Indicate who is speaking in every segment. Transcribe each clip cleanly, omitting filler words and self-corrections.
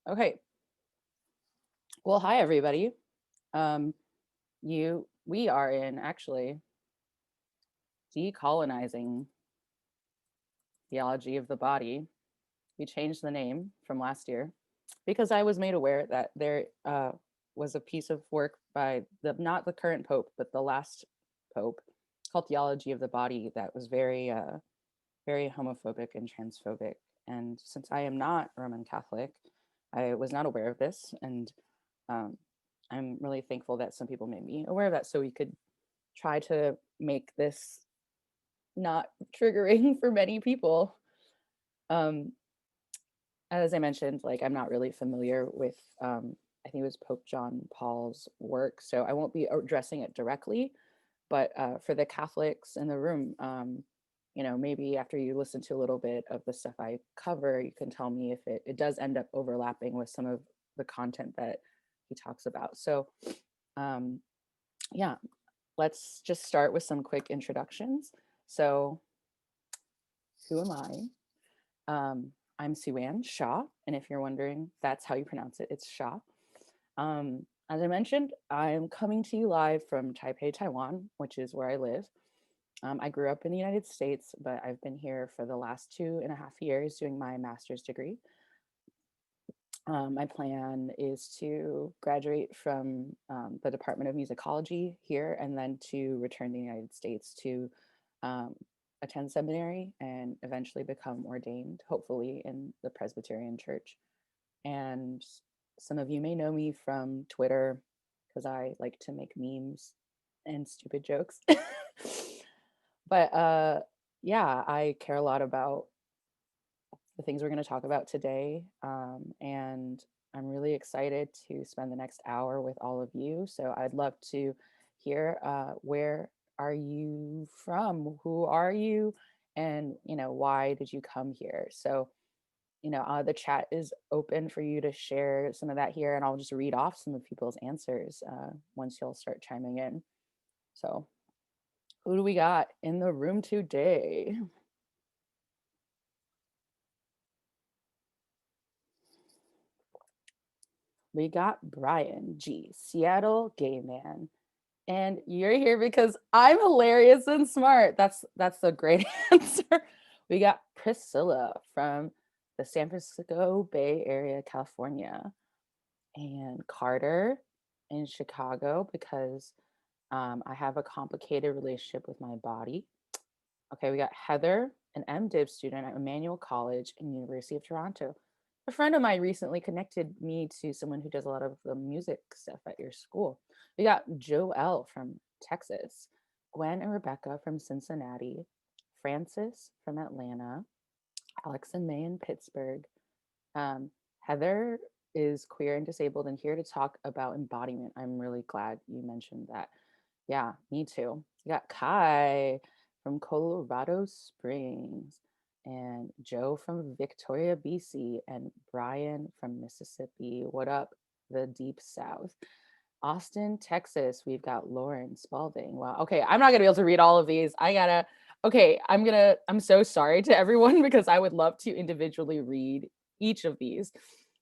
Speaker 1: Okay. Well, hi everybody. Um, we are in actually decolonizing theology of the body. We changed the name from last year because I was made aware that there was a piece of work by the not the current pope, but the last pope called Theology of the Body that was very homophobic and transphobic. And since I am not Roman Catholic, I was not aware of this, and um, I'm really thankful that some people made me aware of that so we could try to make this not triggering for many people. Um, as I mentioned, like I'm not really familiar with, I think it was Pope John Paul's work, so I won't be addressing it directly. But for the Catholics in the room, maybe after you listen to a little bit of the stuff I cover, you can tell me if it does end up overlapping with some of the content that he talks about. So, um, yeah, let's just start with some quick introductions. So, who am I? I'm SueAnn Shaw, and if you're wondering, that's how you pronounce it. It's Shaw. As I mentioned, I'm coming to you live from Taipei, Taiwan, which is where I live. I grew up in the United States, but I've been here for the last 2.5 years doing my master's degree. My plan is to graduate from the Department of Musicology here and then to return to the United States to um, attend seminary and eventually become ordained, hopefully in the Presbyterian Church. And some of you may know me from Twitter because I like to make memes and stupid jokes. But yeah, I care a lot about the things we're going to talk about today. And I'm really excited to spend the next hour with all of you. So I'd love to hear where are you from? Who are you? And, why did you come here? So, the chat is open for you to share some of that here, and I'll just read off some of people's answers once you'll start chiming in. So, who do we got in the room today? We got Brian G, Seattle gay man. And you're here because I'm hilarious and smart. That's a great answer. We got Priscilla from the San Francisco Bay Area, California, and Carter in Chicago because I have a complicated relationship with my body. Okay, we got Heather, an MDiv student at Emmanuel College and University of Toronto. A friend of mine recently connected me to someone who does a lot of the music stuff at your school. We got Joelle from Texas, Gwen and Rebecca from Cincinnati, Francis from Atlanta, Alex and May in Pittsburgh. Heather is queer and disabled and here to talk about embodiment. I'm really glad you mentioned that. Yeah, me too. We got Kai from Colorado Springs, and Joe from Victoria, BC, and Brian from Mississippi. What up, the deep south? Austin, Texas. We've got Lauren Spalding. Wow. Okay, I'm not gonna be able to read all of these. Okay, I'm so sorry to everyone because I would love to individually read each of these.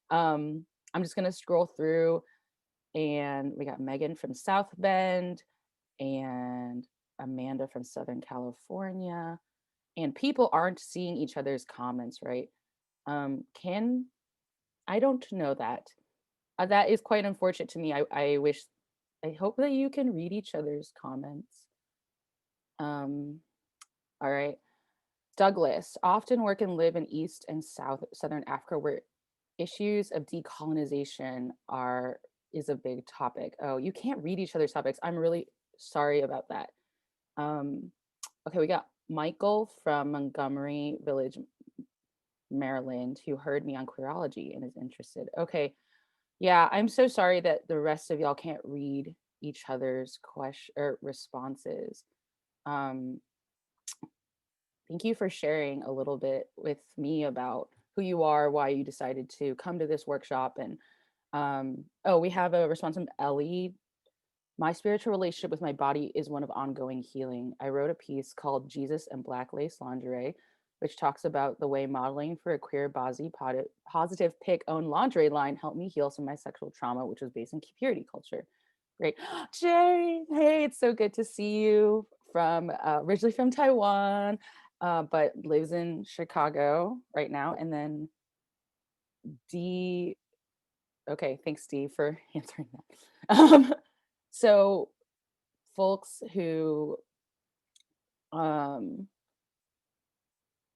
Speaker 1: I'm just gonna scroll through, and we got Megan from South Bend and Amanda from Southern California. And people aren't seeing each other's comments, right? Can I don't know that. That is quite unfortunate to me. I hope that you can read each other's comments. All right. Douglas, often work and live in East and Southern Africa where issues of decolonization is a big topic. Oh, you can't read each other's topics. I'm really sorry about that. Um, okay, we got Michael from Montgomery Village, Maryland, who heard me on Queerology and is interested. Okay, yeah, I'm so sorry that the rest of y'all can't read each other's question or responses. Um, thank you for sharing a little bit with me about who you are, why you decided to come to this workshop, and oh, we have a response from Ellie. My spiritual relationship with my body is one of ongoing healing. I wrote a piece called Jesus and Black Lace Lingerie which talks about the way modeling for a queer positive pick owned lingerie line helped me heal some of my sexual trauma, which was based in purity culture. Great. Jay, hey, it's so good to see you from originally from Taiwan, but lives in Chicago right now. And then D, okay, thanks D for answering that. So folks who um,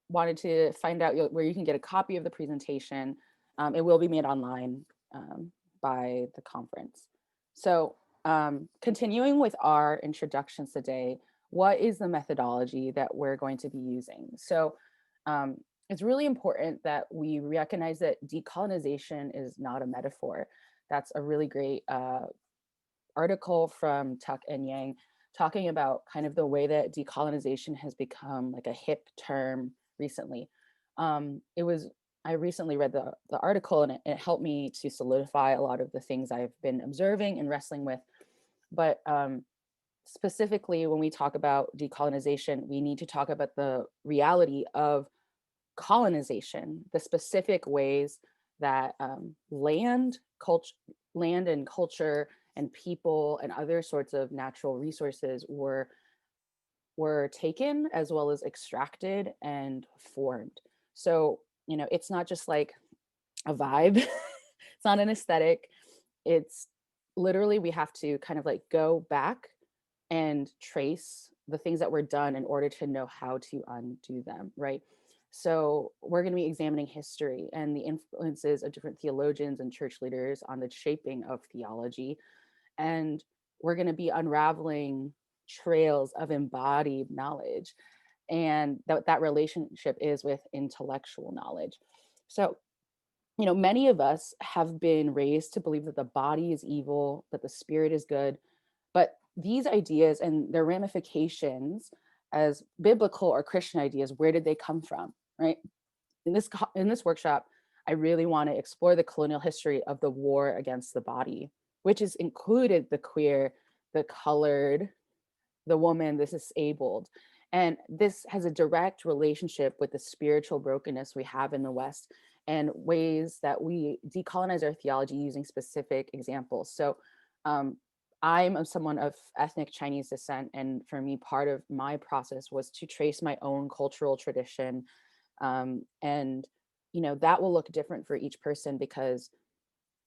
Speaker 1: wanted to find out where you can get a copy of the presentation, it will be made online by the conference. So continuing with our introductions today, what is the methodology that we're going to be using? So it's really important that we recognize that decolonization is not a metaphor. That's a really great article from Tuck and Yang talking about kind of the way that decolonization has become like a hip term recently. I recently read the article, and it helped me to solidify a lot of the things I've been observing and wrestling with. But specifically, when we talk about decolonization, we need to talk about the reality of colonization, the specific ways that land and culture and people and other sorts of natural resources were taken as well as extracted and formed. So, it's not just like a vibe. It's not an aesthetic. It's literally, we have to kind of like go back and trace the things that were done in order to know how to undo them, right? So we're going to be examining history and the influences of different theologians and church leaders on the shaping of theology. And we're going to be unraveling trails of embodied knowledge, and that relationship is with intellectual knowledge. So, many of us have been raised to believe that the body is evil, that the spirit is good, but these ideas and their ramifications as biblical or Christian ideas, where did they come from, right? In this workshop, I really want to explore the colonial history of the war against the body, which has included the queer, the colored, the woman, the disabled. And this has a direct relationship with the spiritual brokenness we have in the West and ways that we decolonize our theology using specific examples. So I'm someone of ethnic Chinese descent. And for me, part of my process was to trace my own cultural tradition. And, that will look different for each person because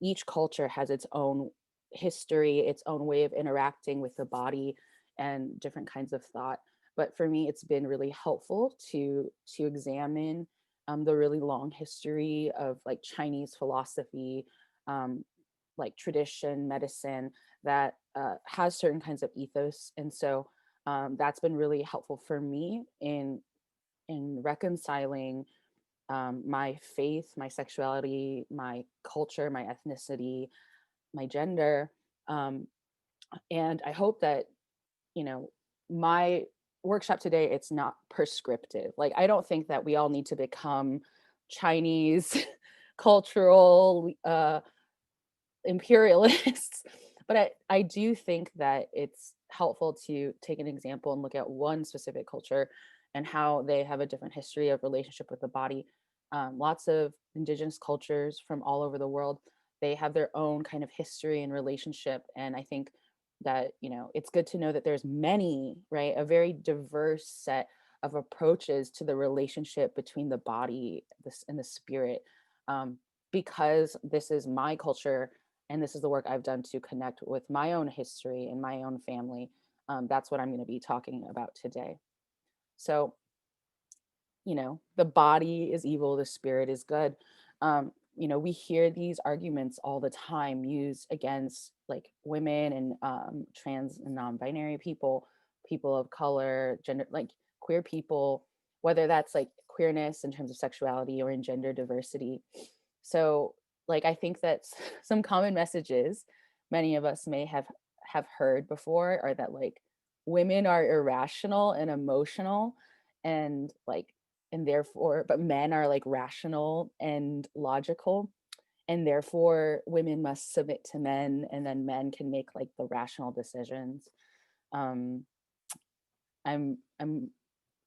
Speaker 1: each culture has its own history, its own way of interacting with the body and different kinds of thought. But for me, it's been really helpful to examine the really long history of like Chinese philosophy, like tradition, medicine that has certain kinds of ethos, and so that's been really helpful for me in reconciling my faith, my sexuality, my culture, my ethnicity, my gender. Um, and I hope that, my workshop today, it's not prescriptive. Like, I don't think that we all need to become Chinese cultural imperialists, but I do think that it's helpful to take an example and look at one specific culture and how they have a different history of relationship with the body. Lots of indigenous cultures from all over the world, they have their own kind of history and relationship. And I think that, it's good to know that there's many, right? A very diverse set of approaches to the relationship between the body and the spirit. Because this is my culture and this is the work I've done to connect with my own history and my own family. That's what I'm going to be talking about today. So, the body is evil, the spirit is good. We hear these arguments all the time used against like women and trans and non-binary people, people of color, gender, like queer people, whether that's like queerness in terms of sexuality or in gender diversity. So, like, I think that some common messages many of us may have heard before are that like women are irrational and emotional and like and therefore but men are like rational and logical, and therefore women must submit to men and then men can make like the rational decisions. um I'm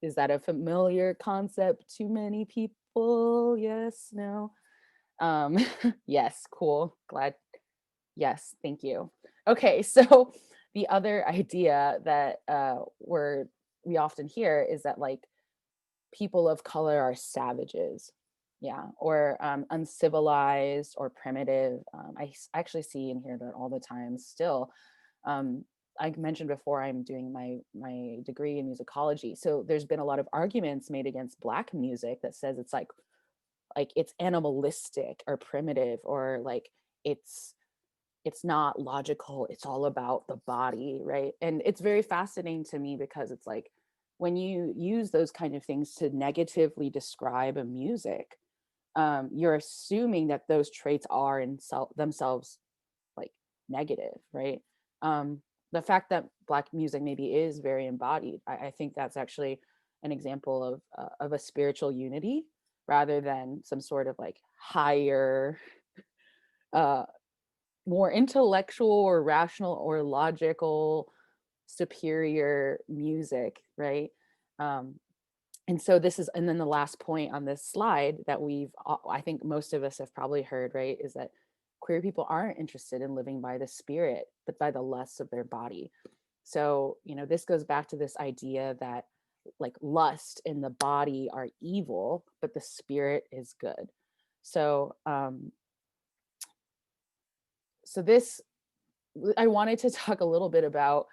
Speaker 1: Is that a familiar concept to many people? Yes, no. Um, yes, cool. Glad. Yes, thank you. Okay, so the other idea that we often hear is that like people of color are savages, yeah, or uncivilized or primitive. I actually see and hear that all the time still. um, I mentioned before I'm doing my degree in musicology, so there's been a lot of arguments made against Black music that says it's like it's animalistic or primitive, or like it's it's not logical, it's all about the body, right? And it's very fascinating to me because it's like when you use those kind of things to negatively describe a music, you're assuming that those traits are in themselves like negative, right? um, the fact that Black music maybe is very embodied, I think that's actually an example of a spiritual unity rather than some sort of like higher uh more intellectual or rational or logical superior music, right? um and so this is, and then the last point on this slide that I think most of us have probably heard, right, is that queer people aren't interested in living by the spirit but by the lusts of their body. So this goes back to this idea that like lust in the body are evil but the spirit is good. So um so this I wanted to talk a little bit about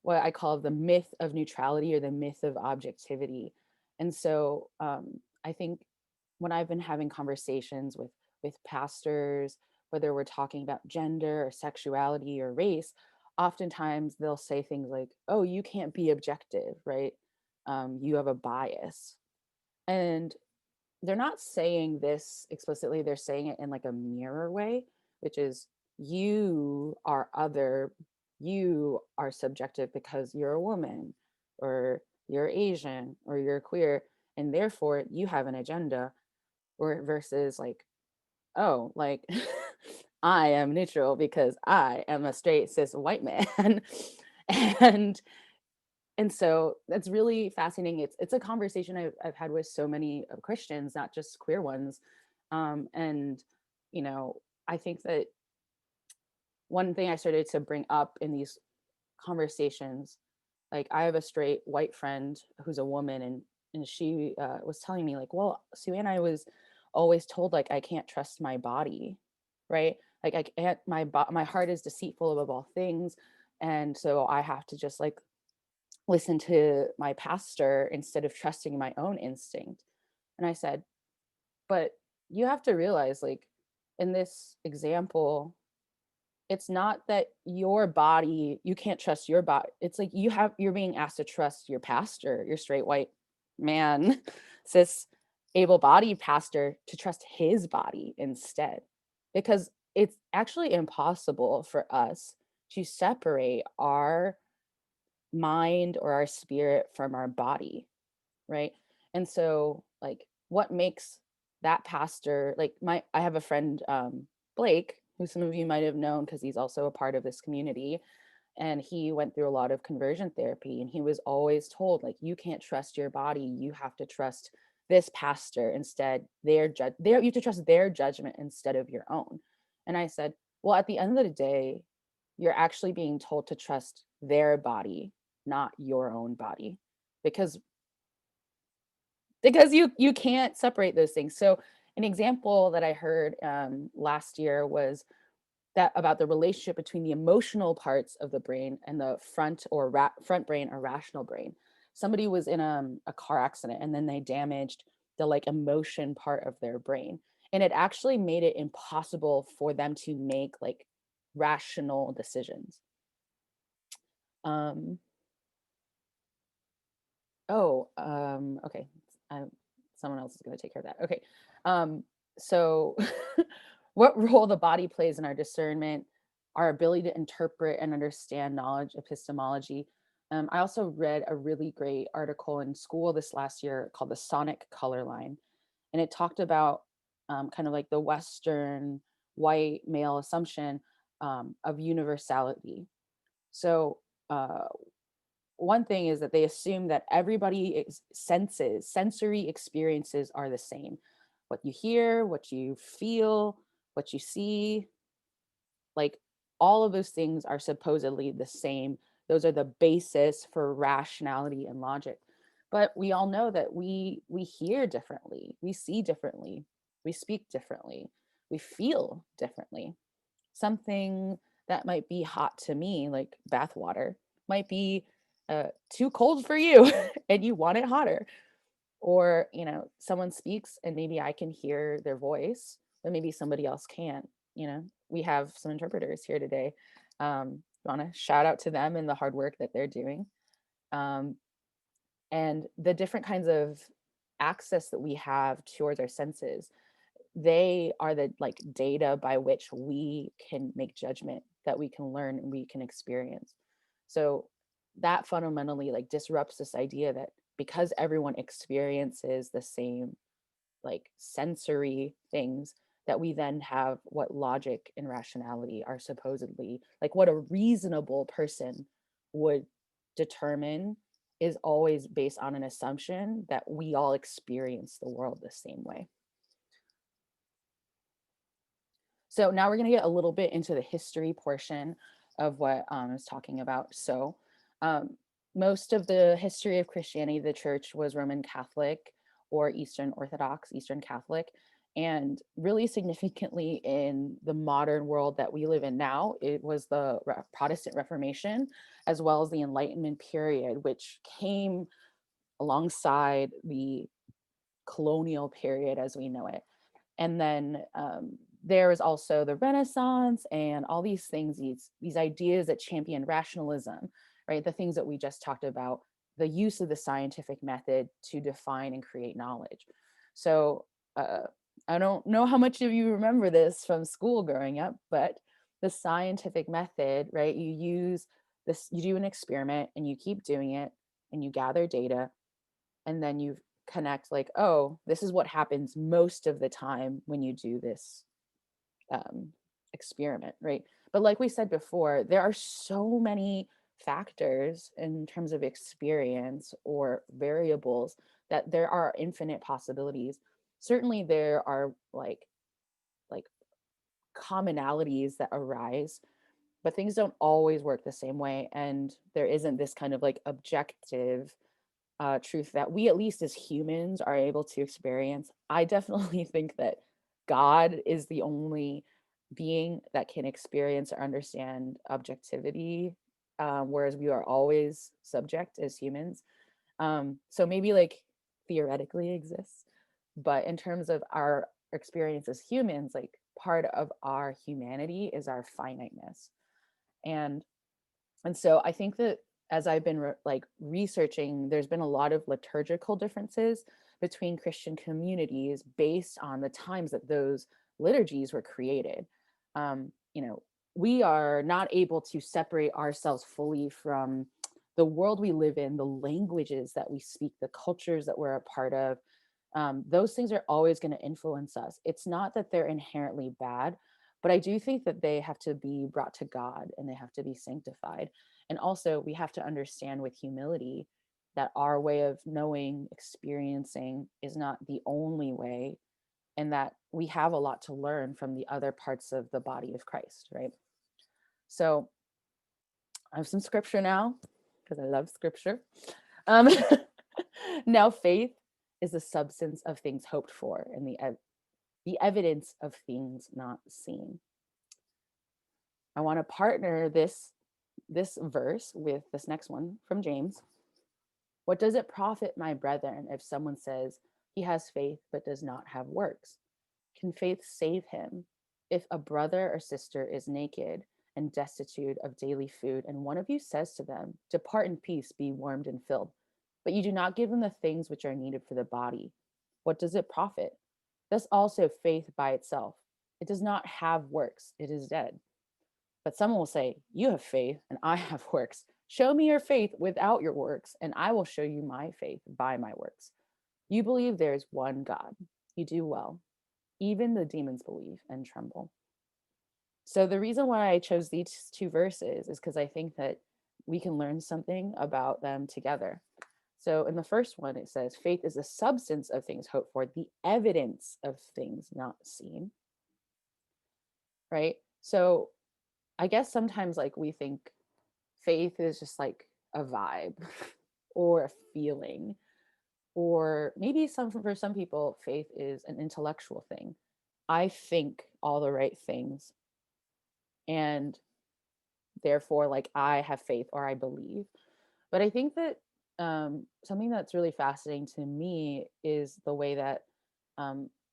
Speaker 1: what I call the myth of neutrality or the myth of objectivity. And so I think when I've been having conversations with pastors, whether we're talking about gender or sexuality or race, oftentimes they'll say things like, "Oh, you can't be objective, right? You have a bias." And they're not saying this explicitly, they're saying it in like a mirror way, which is you are other, you are subjective because you're a woman or you're Asian or you're queer, and therefore you have an agenda. Or versus like, oh, like I am neutral because I am a straight cis white man. and and so that's really fascinating. It's a conversation I've had with so many Christians, not just queer ones. And you know, I think that one thing I started to bring up in these conversations, like I have a straight white friend who's a woman, and she was telling me like, well, SueAnn, I was always told like I can't trust my body, right? Like I can't, my heart is deceitful above all things, and so I have to just like listen to my pastor instead of trusting my own instinct. And I said, but you have to realize, like, in this example, it's not that your body, you can't trust your body. It's like you're being asked to trust your pastor, your straight white man, cis able-bodied pastor, to trust his body instead. Because it's actually impossible for us to separate our mind or our spirit from our body, right? And so like what makes that pastor, like I have a friend, Blake, who some of you might have known because he's also a part of this community, and he went through a lot of conversion therapy, and he was always told like, you can't trust your body, you have to trust this pastor instead, you have to trust their judgment instead of your own. And I said, well, at the end of the day, you're actually being told to trust their body, not your own body, because you can't separate those things. So an example that I heard last year was that about the relationship between the emotional parts of the brain and the front brain or rational brain. Somebody was in a car accident and then they damaged the like emotion part of their brain, and it actually made it impossible for them to make like rational decisions. um okay. I, Someone else is going to take care of that. Okay. So what role the body plays in our discernment, our ability to interpret and understand knowledge, epistemology. I also read a really great article in school this last year called The Sonic Color Line. And it talked about kind of like the Western white male assumption of universality. So one thing is that they assume that everybody's sensory experiences are the same. What you hear, what you feel, what you see, like all of those things are supposedly the same. Those are the basis for rationality and logic. But we all know that we hear differently, we see differently, we speak differently, we feel differently. Something that might be hot to me, like bath water, might be too cold for you and you want it hotter. Or, someone speaks and maybe I can hear their voice, but maybe somebody else can't. We have some interpreters here today. Want to shout out to them and the hard work that they're doing. Um, and the different kinds of access that we have towards our senses, they are the like data by which we can make judgment, that we can learn and we can experience. So that fundamentally like disrupts this idea that because everyone experiences the same like sensory things, that we then have what logic and rationality are supposedly like what a reasonable person would determine is always based on an assumption that we all experience the world the same way. So now we're going to get a little bit into the history portion of what I was talking about. So um, most of the history of Christianity, the church was Roman Catholic or Eastern Orthodox, Eastern Catholic. And really significantly in the modern world that we live in now, it was the Protestant Reformation, as well as the Enlightenment period, which came alongside the colonial period as we know it. And then there is also the Renaissance and all these things, these ideas that champion rationalism, right? The things that we just talked about, the use of the scientific method to define and create knowledge. So I don't know how much of you remember this from school growing up, but the scientific method, right? You use this, you do an experiment and you keep doing it and you gather data, and then you connect like, oh, this is what happens most of the time when you do this experiment, right? But like we said before, there are so many factors in terms of experience or variables that there are infinite possibilities. Certainly there are like commonalities that arise, but things don't always work the same way, and there isn't this kind of like objective truth that we, at least as humans, are able to experience. I definitely think that God is the only being that can experience or understand objectivity, whereas we are always subject as humans. So maybe like theoretically exists, but in terms of our experience as humans, like part of our humanity is our finiteness. And and so I think that as I've been researching, there's been a lot of liturgical differences between Christian communities based on the times that those liturgies were created. You know, we are not able to separate ourselves fully from the world we live in, the languages that we speak, the cultures that we're a part of. Those things are always going to influence us. It's not that they're inherently bad, but I do think that they have to be brought to God and they have to be sanctified. And also, we have to understand with humility that our way of knowing, experiencing is not the only way, and that we have a lot to learn from the other parts of the body of Christ, right? So I have some scripture now because I love scripture. Um, Now, faith is the substance of things hoped for and the evidence of things not seen. I want to partner this verse with this next one from James. What does it profit, my brethren, if someone says he has faith but does not have works? Can faith save him? If a brother or sister is naked and destitute of daily food, and one of you says to them, depart in peace, be warmed and filled, but you do not give them the things which are needed for the body, what does it profit? Thus also faith by itself. It does not have works, it is dead. But someone will say, you have faith and I have works. Show me your faith without your works, and I will show you my faith by my works. You believe there is one God. You do well. Even the demons believe and tremble. So the reason why I chose these two verses is because I think that we can learn something about them together. So in the first one, it says, faith is the substance of things hoped for, the evidence of things not seen, right? So I guess sometimes like we think faith is just like a vibe or a feeling, or maybe for some people, faith is an intellectual thing. I think all the right things, and therefore like I have faith or I believe. But I think that something that's really fascinating to me is the way that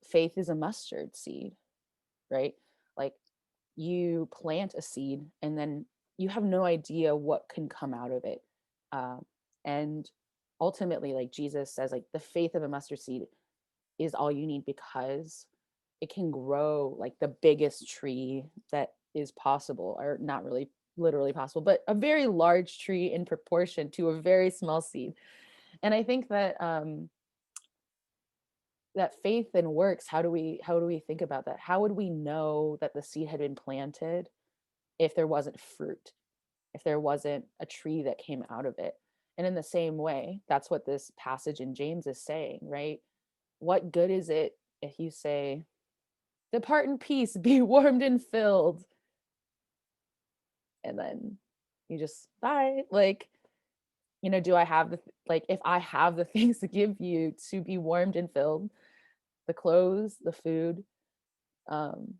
Speaker 1: faith is a mustard seed, right? Like you plant a seed and then you have no idea what can come out of it. Um, and ultimately, like Jesus says, like the faith of a mustard seed is all you need, because it can grow like the biggest tree that is possible, or not really literally possible, but a very large tree in proportion to a very small seed. And I think that that faith and works, how do we think about that? How would we know that the seed had been planted if there wasn't fruit, if there wasn't a tree that came out of it? And in the same way, that's what this passage in James is saying, right? What good is it if you say, depart in peace, be warmed and filled, and then you just bye? Like, do I have like, if I have the things to give you to be warmed and filled, the clothes, the food, um,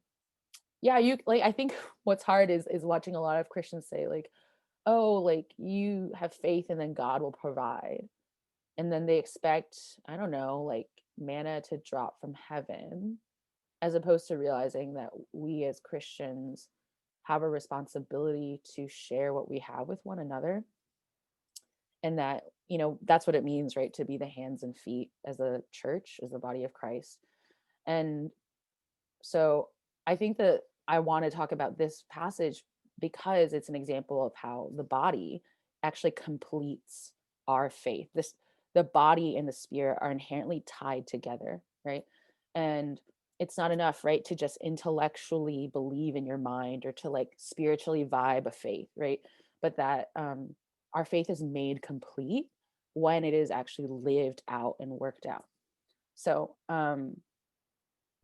Speaker 1: yeah, you like, I think what's hard is watching a lot of Christians say like, oh, like you have faith and then God will provide. And then they expect, I don't know, like manna to drop from heaven, as opposed to realizing that we as Christians have a responsibility to share what we have with one another. And that, that's what it means, right? To be the hands and feet as a church, as the body of Christ. And so I think that I want to talk about this passage because it's an example of how the body actually completes our faith. The body and the spirit are inherently tied together, right? And it's not enough, right, to just intellectually believe in your mind or to like spiritually vibe a faith, right? But that our faith is made complete when it is actually lived out and worked out. So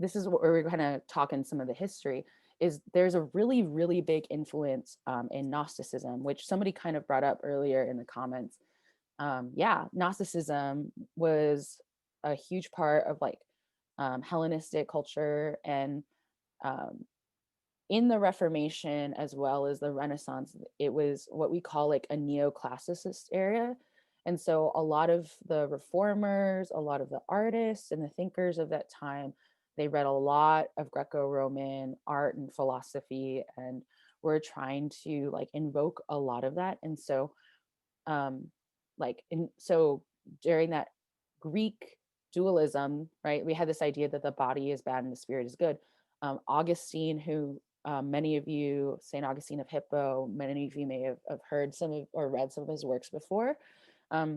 Speaker 1: this is what we're kind of talking some of the history is. There's a really, really big influence in Gnosticism, which somebody kind of brought up earlier in the comments. Yeah, Gnosticism was a huge part of like Hellenistic culture, and um, in the Reformation as well as the Renaissance, it was what we call like a neoclassicist area. And so a lot of the reformers, a lot of the artists and the thinkers of that time, they read a lot of Greco-Roman art and philosophy, and were trying to like invoke a lot of that. And so um so during that Greek dualism, right, we had this idea that the body is bad and the spirit is good. Augustine, who many of you, St. Augustine of Hippo, many of you may have heard some of or read some of his works before.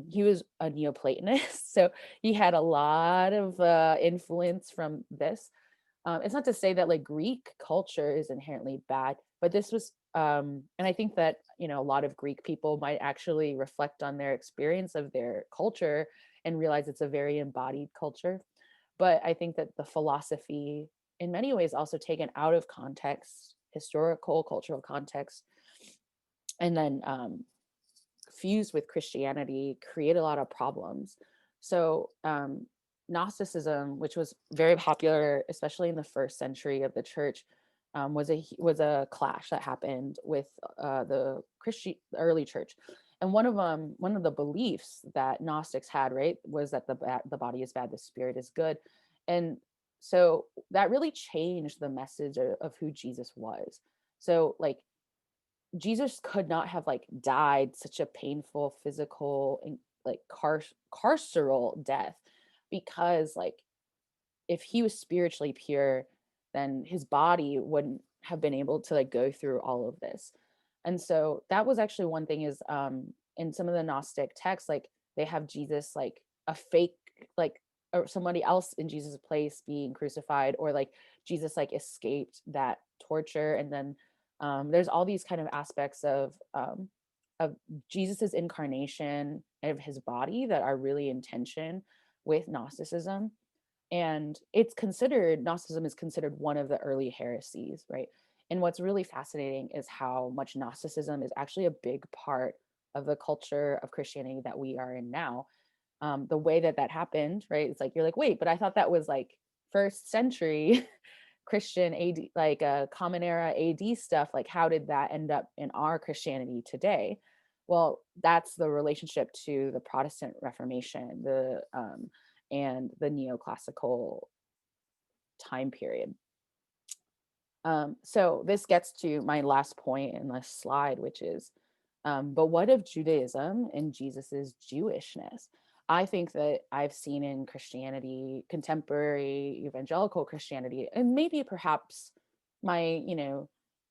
Speaker 1: He was a Neoplatonist, so he had a lot of influence from this. It's not to say that like Greek culture is inherently bad, but this was, and I think that, a lot of Greek people might actually reflect on their experience of their culture and realize it's a very embodied culture. But I think that the philosophy, in many ways, also taken out of context, historical, cultural context, and then fused with Christianity, create a lot of problems. So Gnosticism, which was very popular, especially in the first century of the church, was a clash that happened with the early church. And one of the beliefs that Gnostics had, right, was that the body is bad, the spirit is good. And so that really changed the message of who Jesus was. So like Jesus could not have like died such a painful physical and like carceral death, because like if he was spiritually pure, then his body wouldn't have been able to like go through all of this. And so that was actually one thing is in some of the Gnostic texts, like they have Jesus like a fake, like, or somebody else in Jesus' place being crucified, or like Jesus like escaped that torture. And then there's all these kind of aspects of of Jesus's incarnation of his body that are really in tension with Gnosticism. And it's considered, Gnosticism is considered one of the early heresies, right? And what's really fascinating is how much Gnosticism is actually a big part of the culture of Christianity that we are in now. The way that that happened, right? It's like, you're like, wait, but I thought that was like first century Christian AD, like common era AD stuff. Like, how did that end up in our Christianity today? Well, that's the relationship to the Protestant Reformation, and the neoclassical time period. So this gets to my last point in this slide, which is, but what of Judaism and Jesus's Jewishness? I think that I've seen in Christianity, contemporary evangelical Christianity, and maybe perhaps my,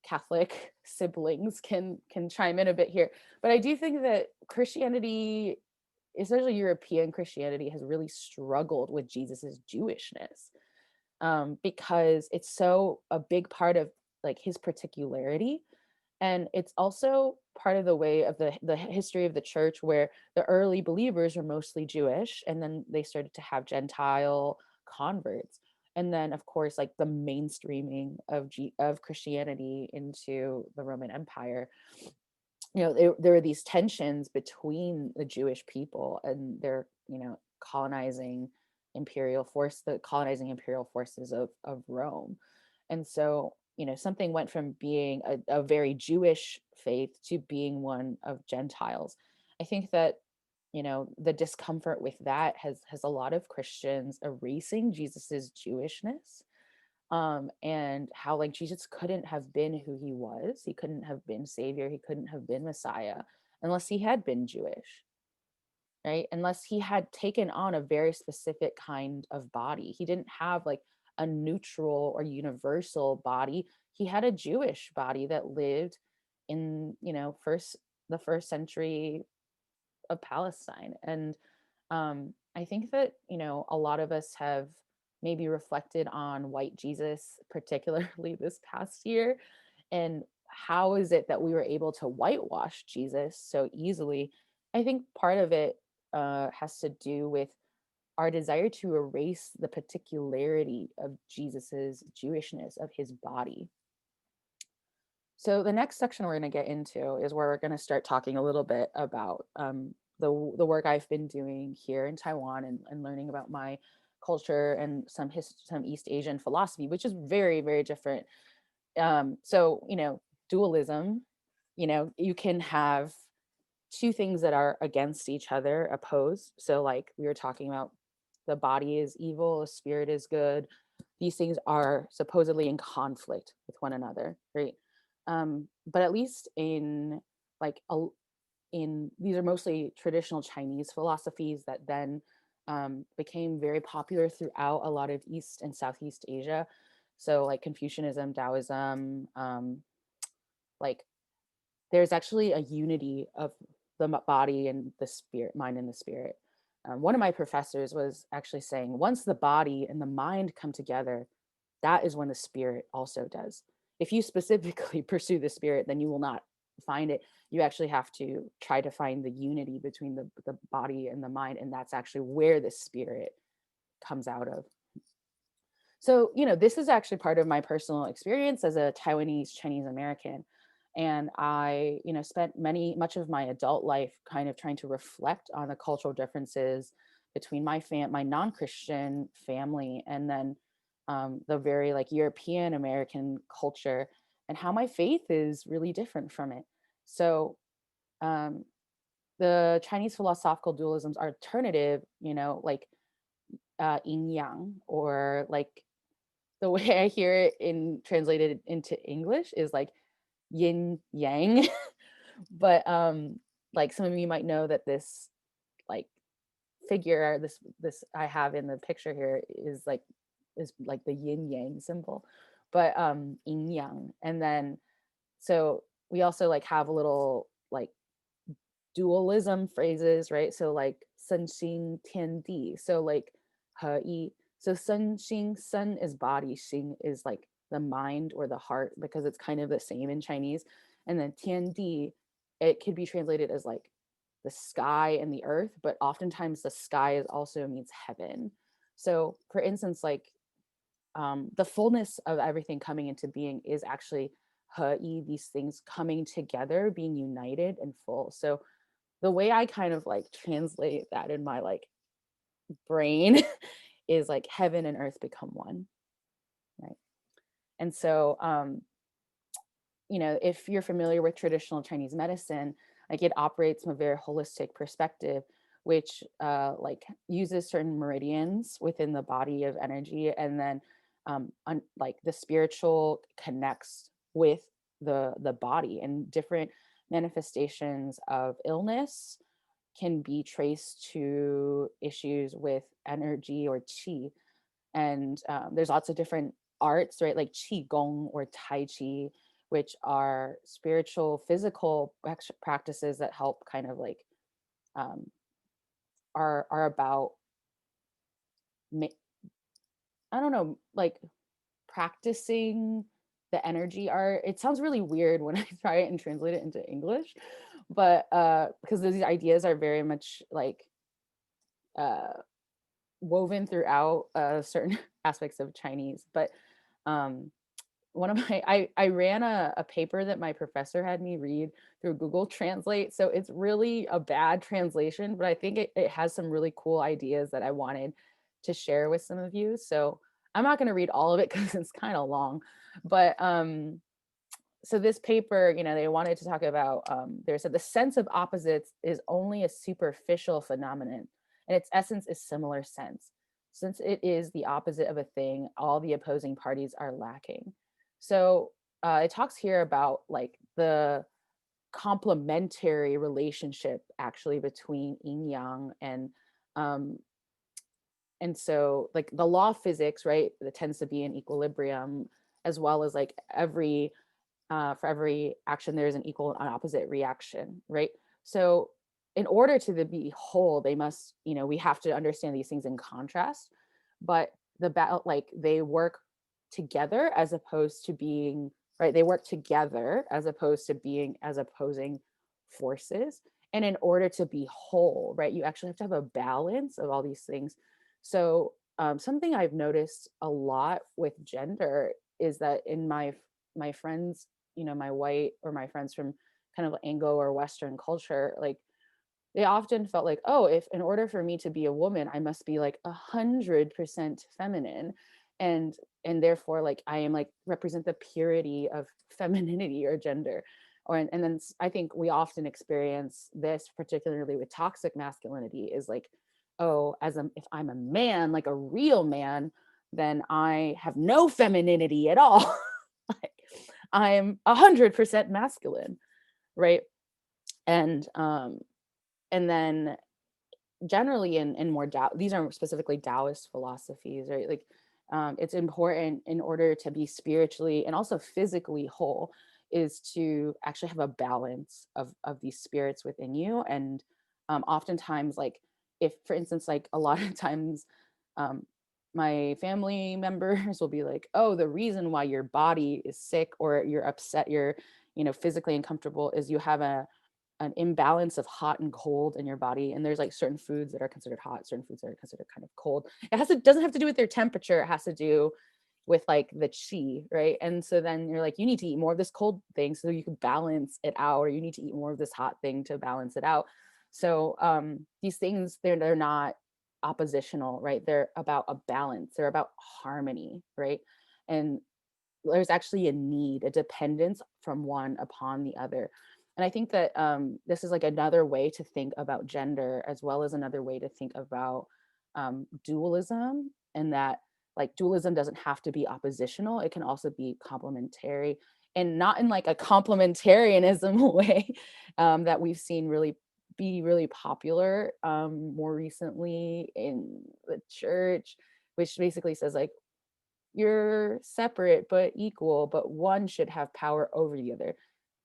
Speaker 1: Catholic siblings can chime in a bit here, but I do think that Christianity, especially European Christianity, has really struggled with Jesus's Jewishness, because it's so a big part of like his particularity. And it's also part of the way of the history of the church, where the early believers were mostly Jewish, and then they started to have Gentile converts. And then, of course, like the mainstreaming of Christianity into the Roman Empire, there are these tensions between the Jewish people and their, the colonizing imperial forces of Rome. And so, something went from being a very Jewish faith to being one of Gentiles. I think that, the discomfort with that has a lot of Christians erasing Jesus's Jewishness, and how like Jesus couldn't have been who he was. He couldn't have been Savior. He couldn't have been Messiah unless he had been Jewish, right? Unless he had taken on a very specific kind of body. He didn't have like a neutral or universal body. He had a Jewish body that lived in, the first century of Palestine. And I think that, a lot of us have maybe reflected on white Jesus, particularly this past year. And how is it that we were able to whitewash Jesus so easily? I think part of it has to do with our desire to erase the particularity of Jesus's Jewishness, of his body. So the next section we're going to get into is where we're going to start talking a little bit about the work I've been doing here in Taiwan, and learning about my culture and some East Asian philosophy, which is very, very different. So, dualism, you can have two things that are against each other, opposed. So like we were talking about, the body is evil, the spirit is good. These things are supposedly in conflict with one another, right? But at least in like in these are mostly traditional Chinese philosophies that then became very popular throughout a lot of East and Southeast Asia. So like Confucianism, Taoism, like there's actually a unity of the body and the spirit, mind and the spirit. One of my professors was actually saying, once the body and the mind come together, that is when the spirit also does. If you specifically pursue the spirit, then you will not find it. You actually have to try to find the unity between the body and the mind. And that's actually where the spirit comes out of. So, this is actually part of my personal experience as a Taiwanese Chinese American. And I, spent much of my adult life kind of trying to reflect on the cultural differences between my non-Christian family, and then the very like European American culture, and how my faith is really different from it. So um, the Chinese philosophical dualism's alternative, like yin yang, or like the way I hear it in translated into English is like yin yang. But like some of you might know that this like figure, this I have in the picture here, is like the yin yang symbol, but yin yang. And then so we also like have a little like dualism phrases, right? So like sun xing tian di, so like he yi. So sun xing, sun is body, xing is like the mind or the heart, because it's kind of the same in Chinese. And then tian di it could be translated as like the sky and the earth, but oftentimes the sky is also means heaven. So for instance, like the fullness of everything coming into being is actually ha'i, these things coming together, being united and full. So the way I kind of like translate that in my like brain is like heaven and earth become one, right? And so you know, if you're familiar with traditional Chinese medicine, like it operates from a very holistic perspective, which like uses certain meridians within the body of energy, and then like the spiritual connects with the body, and different manifestations of illness can be traced to issues with energy or qi. And there's lots of different arts, right, like qi gong or tai chi, which are spiritual physical practices that help kind of like um, are about I don't know, like practicing the energy art. It sounds really weird when I try it and translate it into English, but because these ideas are very much like uh, woven throughout certain aspects of Chinese. But um, one of my I ran a paper that my professor had me read through Google Translate. So it's really a bad translation, but I think it has some really cool ideas that I wanted to share with some of you. So I'm not going to read all of it because it's kind of long. But so this paper, you know, they wanted to talk about, they said the sense of opposites is only a superficial phenomenon, and its essence is similar sense. Since it is the opposite of a thing, all the opposing parties are lacking. So it talks here about like the complementary relationship actually between yin yang, um, and so like the law of physics, right, that tends to be in equilibrium, as well as like for every action there's an equal and opposite reaction, right? So in order to be whole, they must, you know, we have to understand these things in contrast, but like they work together as opposed to being, right, they work together as opposed to being as opposing forces. And in order to be whole, right, you actually have to have a balance of all these things. So something I've noticed a lot with gender is that in my friends, you know, my white or my friends from kind of Anglo or Western culture, like they often felt like, oh, if in order for me to be a woman, I must be like 100% feminine, and and therefore like I am like represent the purity of femininity or gender. Or and then I think we often experience this, particularly with toxic masculinity, is like, oh, if I'm a man, like a real man, then I have no femininity at all. Like I'm 100% masculine, right? And and then generally in more these are specifically Taoist philosophies, right? Like it's important in order to be spiritually and also physically whole is to actually have a balance of these spirits within you. And oftentimes, like if for instance, like a lot of times um, my family members will be like, oh, the reason why your body is sick or you're upset, you're, you know, physically uncomfortable is you have an imbalance of hot and cold in your body, and there's like certain foods that are considered hot, certain foods that are considered kind of cold. Doesn't have to do with their temperature, it has to do with like the chi, right? And so then you're like, you need to eat more of this cold thing so you can balance it out, or you need to eat more of this hot thing to balance it out. So these things, they're not oppositional, right? They're about a balance, they're about harmony, right? And there's actually a need, a dependence from one upon the other. And I think that this is like another way to think about gender, as well as another way to think about dualism, and that like dualism doesn't have to be oppositional, it can also be complementary, and not in like a complementarianism way that we've seen be really popular more recently in the church, which basically says like you're separate but equal, but one should have power over the other.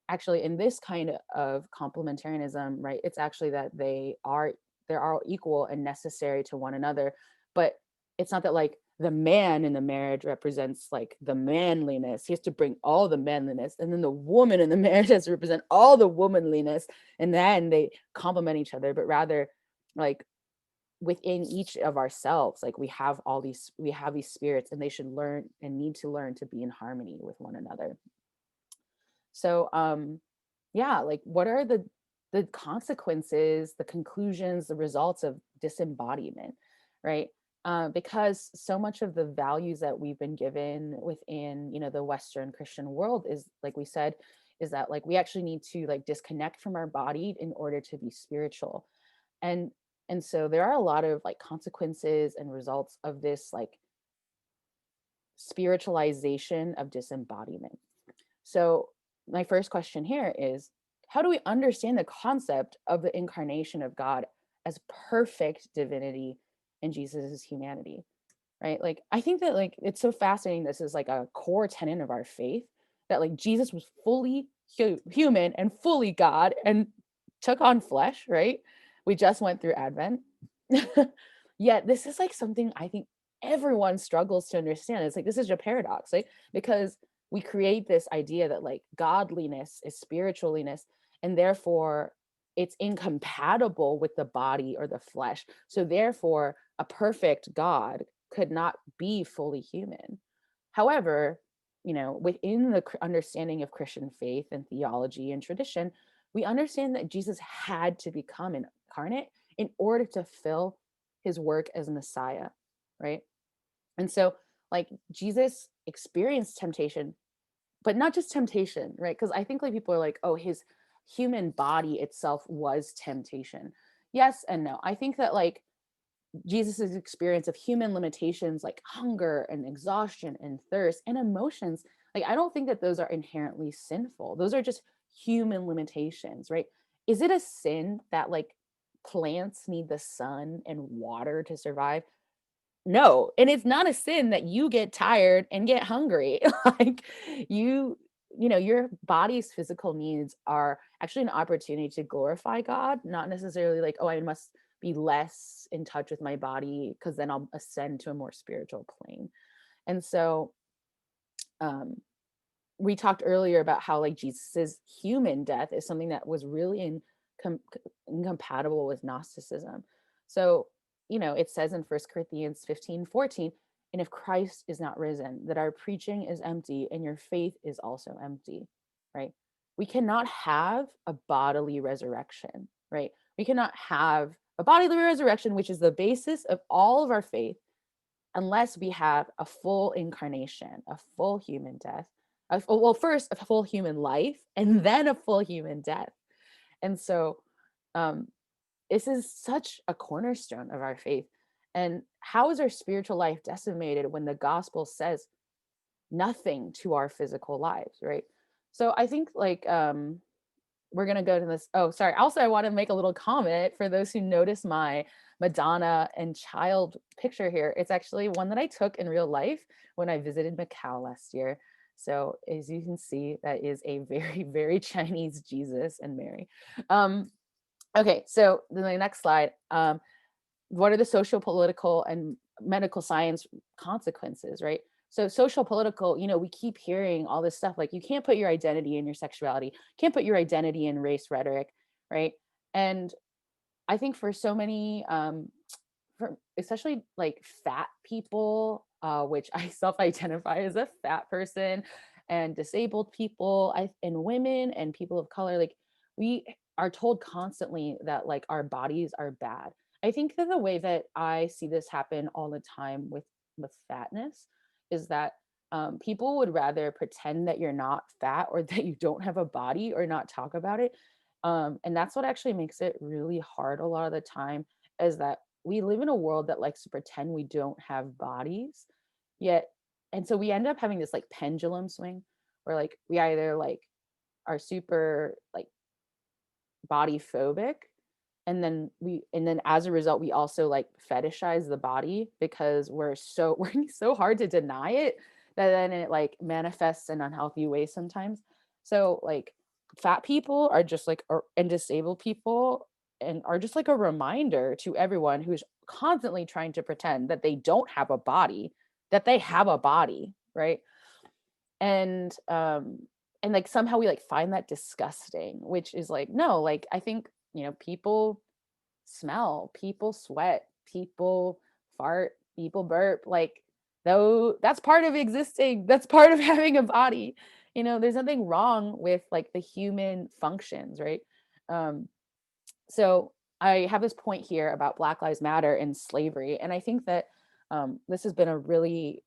Speaker 1: Actually, in this kind of complementarianism, right, it's actually that they're all equal and necessary to one another, but it's not that like the man in the marriage represents like the manliness. He has to bring all the manliness, and then the woman in the marriage has to represent all the womanliness, and then they complement each other. But rather, like, within each of ourselves, like, we have these spirits, and they should learn and need to learn to be in harmony with one another. So yeah, like, what are the consequences, the conclusions, the results of disembodiment, right? Because so much of the values that we've been given within, the Western Christian world is, like we said, is that, like, we actually need to, like, disconnect from our body in order to be spiritual. And and so there are a lot of, like, consequences and results of this, like, spiritualization of disembodiment. So, my first question here is, how do we understand the concept of the incarnation of God as perfect divinity in Jesus's humanity? Right? Like, I think that, like, it's so fascinating. This is like a core tenet of our faith, that, like, Jesus was fully human and fully God and took on flesh, right? We just went through Advent. Yet this is like something I think everyone struggles to understand. It's like, this is a paradox, right? Because we create this idea that, like, godliness is spiritualiness, and therefore it's incompatible with the body or the flesh. So therefore, a perfect God could not be fully human. However, within the understanding of Christian faith and theology and tradition, we understand that Jesus had to become incarnate in order to fill his work as Messiah, right? And so, like, Jesus experienced temptation, but not just temptation, right? Because I think, like, people are like, oh, his human body itself was temptation. Yes and no. I think that, like, Jesus's experience of human limitations like hunger and exhaustion and thirst and emotions, like, I don't think that those are inherently sinful. Those are just human limitations, right? Is it a sin that, like, plants need the sun and water to survive? No, and it's not a sin that you get tired and get hungry. Like, you your body's physical needs are actually an opportunity to glorify God, not necessarily like, oh, I must be less in touch with my body because then I'll ascend to a more spiritual plane. And so, um we talked earlier about how, like, Jesus's human death is something that was really incompatible with Gnosticism. So, it says in 1 Corinthians 15:14, and if Christ is not risen, that our preaching is empty and your faith is also empty, right? We cannot have a bodily resurrection, right? We cannot have a bodily resurrection, which is the basis of all of our faith, unless we have a full incarnation, a full human death. Well, first a full human life, and then a full human death. And so, um, this is such a cornerstone of our faith. And how is our spiritual life decimated when the gospel says nothing to our physical lives, right? So I think, like, we're gonna go to this. Oh, sorry. Also, I want to make a little comment for those who notice my Madonna and child picture here. It's actually one that I took in real life when I visited Macau last year. So as you can see, that is a very, very Chinese Jesus and Mary. Okay, so the next slide. What are the social, political, and medical science consequences, right? So social, political, we keep hearing all this stuff like, you can't put your identity in your sexuality, can't put your identity in race rhetoric, right? And I think for so many, for especially like fat people, which I self-identify as a fat person, and disabled people, and women and people of color, like, we are told constantly that, like, our bodies are bad. I think that the way that I see this happen all the time with fatness is that, people would rather pretend that you're not fat or that you don't have a body or not talk about it. And that's what actually makes it really hard a lot of the time, is that we live in a world that likes to pretend we don't have bodies yet. And so we end up having this, like, pendulum swing where, like, we either, like, are super, like, body phobic, and then as a result we also, like, fetishize the body because we're so working so hard to deny it, that then it, like, manifests in unhealthy ways sometimes. So, like, fat people are just like, and disabled people, and are just like a reminder to everyone who's constantly trying to pretend that they don't have a body, that they have a body, right? And like somehow we like find that disgusting, which is like, no, like I think, people smell, people sweat, people fart, people burp, like, though that's part of existing, that's part of having a body. There's nothing wrong with like the human functions, right? um so I have this point here about Black Lives Matter and slavery, and I think that this has been a really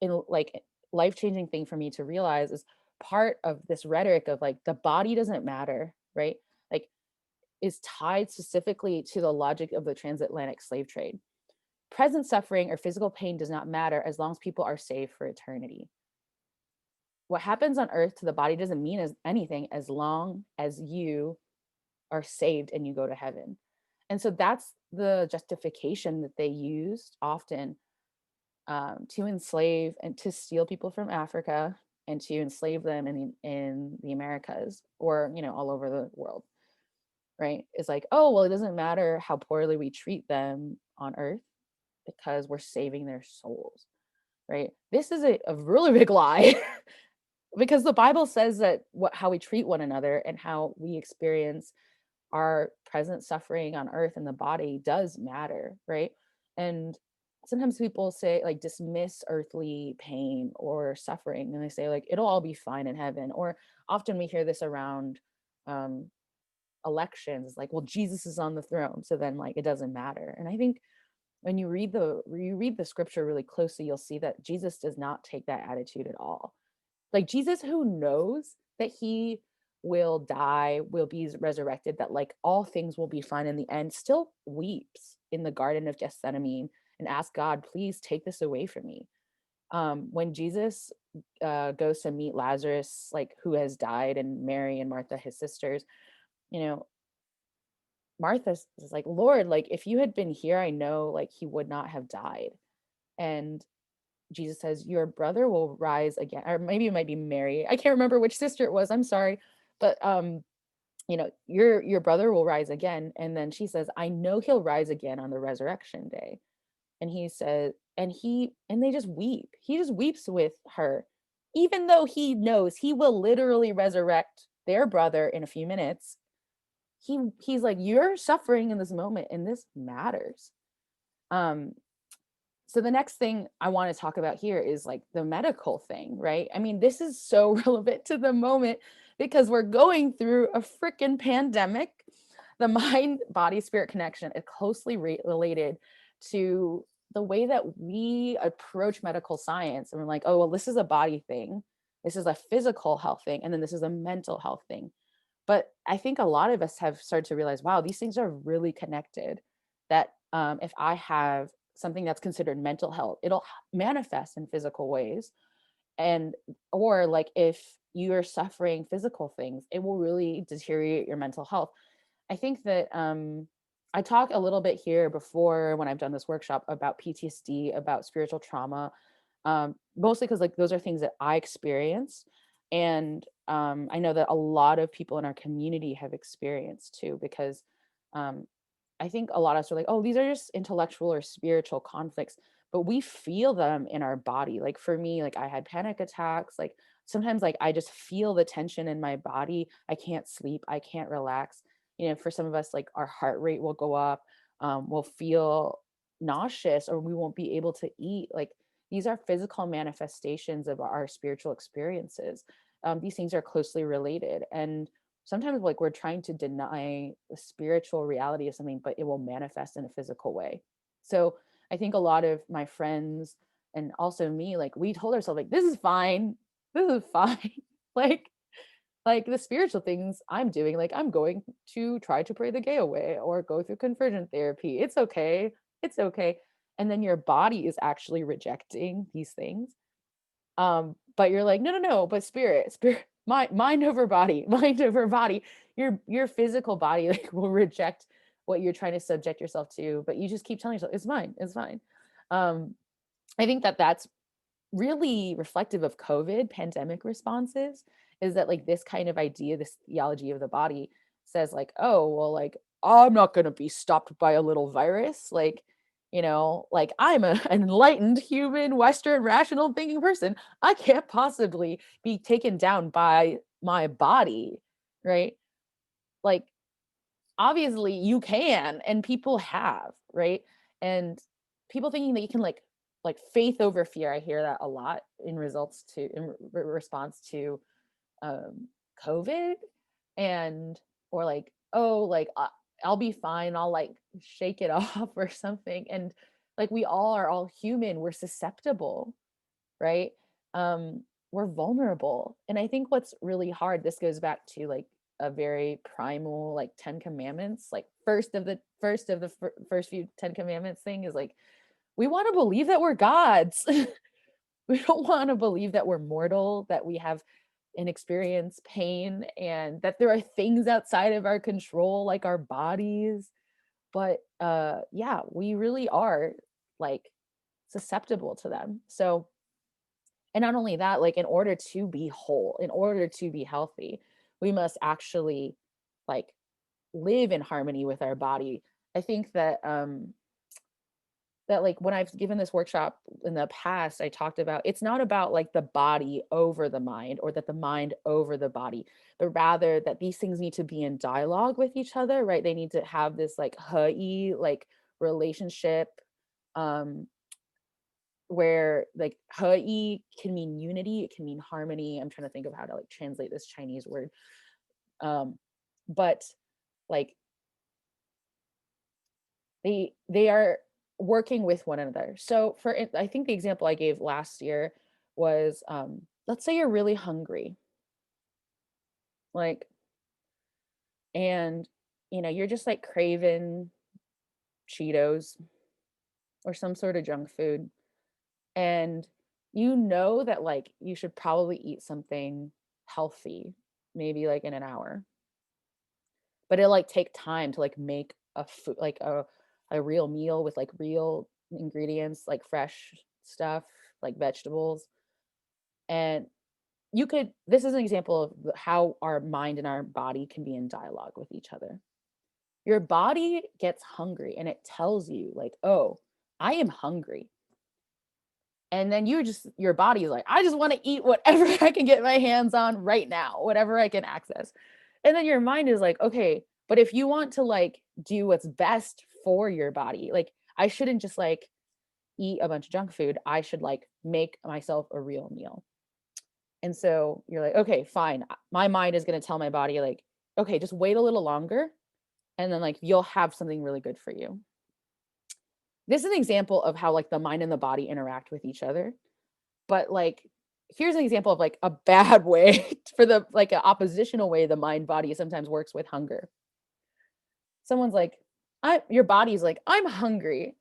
Speaker 1: like life-changing thing for me to realize is part of this rhetoric of like the body doesn't matter, right? Like, is tied specifically to the logic of the transatlantic slave trade. Present suffering or physical pain does not matter as long as people are saved for eternity. What happens on earth to the body doesn't mean anything as long as you are saved and you go to heaven. And so that's the justification that they used often, to enslave and to steal people from Africa and to enslave them in the Americas, or all over the world, right? It's like, oh well, it doesn't matter how poorly we treat them on earth because we're saving their souls, right? This is a really big lie. Because the Bible says that how we treat one another and how we experience our present suffering on earth and the body does matter, right? And sometimes people say, like, dismiss earthly pain or suffering, and they say like it'll all be fine in heaven. Or often we hear this around um elections, like, well, Jesus is on the throne, so then like it doesn't matter. And I think when you read the scripture really closely, you'll see that Jesus does not take that attitude at all. Like, Jesus, who knows that he will die, will be resurrected, that like all things will be fine in the end, still weeps in the Garden of Gethsemane and asks God, please take this away from me. When Jesus goes to meet Lazarus, like, who has died, and Mary and Martha, his sisters, you know, Martha is like, Lord, like, if you had been here, I know like he would not have died. And Jesus says, your brother will rise again. Or maybe it might be Mary. I can't remember which sister it was. I'm sorry. But your brother will rise again. And then she says, I know he'll rise again on the resurrection day. And he says, and they just weep. He just weeps with her, even though he knows he will literally resurrect their brother in a few minutes. He's like, you're suffering in this moment, and this matters. Um, so the next thing I want to talk about here is like the medical thing, right? I mean, this is so relevant to the moment because we're going through a freaking pandemic. The mind body spirit connection is closely related to the way that we approach medical science. And we're like, oh, well, this is a body thing, this is a physical health thing, and then this is a mental health thing. But I think a lot of us have started to realize, wow, these things are really connected. That if I have something that's considered mental health, it'll manifest in physical ways. And, or like, if you're suffering physical things, it will really deteriorate your mental health. I think that I talk a little bit here before when I've done this workshop about PTSD, about spiritual trauma, mostly because like those are things that I experienced. And I know that a lot of people in our community have experienced too, because um, I think a lot of us are like, oh, these are just intellectual or spiritual conflicts, but we feel them in our body. Like for me, like I had panic attacks. Like sometimes, like I just feel the tension in my body. I can't sleep. I can't relax. For some of us, like our heart rate will go up. We'll feel nauseous, or we won't be able to eat. Like these are physical manifestations of our spiritual experiences. These things are closely related, and sometimes like we're trying to deny the spiritual reality of something, but it will manifest in a physical way. So I think a lot of my friends and also me, like we told ourselves like, this is fine, this is fine. like like the spiritual things I'm doing, like I'm going to try to pray the gay away or go through conversion therapy, it's okay, it's okay. And then your body is actually rejecting these things. But you're like, no, no, no, but spirit, mind over body, mind over body. Your physical body like will reject what you're trying to subject yourself to, but you just keep telling yourself it's fine, it's fine. um I think that that's really reflective of COVID pandemic responses, is that like this kind of idea, this theology of the body says like, oh well, like I'm not going to be stopped by a little virus. Like like I'm an enlightened human Western rational thinking person. I can't possibly be taken down by my body, right? Like obviously you can, and people have, right? And people thinking that you can like faith over fear. I hear that a lot in response to um COVID, and or like, oh, like I'll be fine, I'll like shake it off or something. And like we all are all human, we're susceptible, right? um we're vulnerable. And I think what's really hard, this goes back to like a very primal like 10 commandments, like first few 10 commandments thing is like, we want to believe that we're gods. We don't want to believe that we're mortal, that we have and experience pain, and that there are things outside of our control like our bodies. But yeah, we really are like susceptible to them. So, and not only that, like in order to be whole, in order to be healthy, we must actually like live in harmony with our body. I think that like when I've given this workshop in the past, I talked about it's not about like the body over the mind or that the mind over the body, but rather that these things need to be in dialogue with each other, right? They need to have this like like relationship, um where like can mean unity, it can mean harmony. I'm trying to think of how to like translate this Chinese word. um but like they are working with one another. So I think the example I gave last year was, let's say you're really hungry, like, and you're just like craving Cheetos or some sort of junk food, and that like you should probably eat something healthy, maybe like in an hour, but it'll like take time to like make a food, like a real meal with like real ingredients, like fresh stuff, like vegetables. And this is an example of how our mind and our body can be in dialogue with each other. Your body gets hungry and it tells you like, oh, I am hungry. And then your body's like, I just want to eat whatever I can get my hands on right now, whatever I can access. And then your mind is like, okay, but if you want to like do what's best for your body, like I shouldn't just like eat a bunch of junk food. I should like make myself a real meal. And so you're like, okay, fine. My mind is going to tell my body like, okay, just wait a little longer, and then like you'll have something really good for you. This is an example of how like the mind and the body interact with each other. But like here's an example of like a bad way for the like an oppositional way the mind body sometimes works with hunger. Someone's like, your body's like, I'm hungry.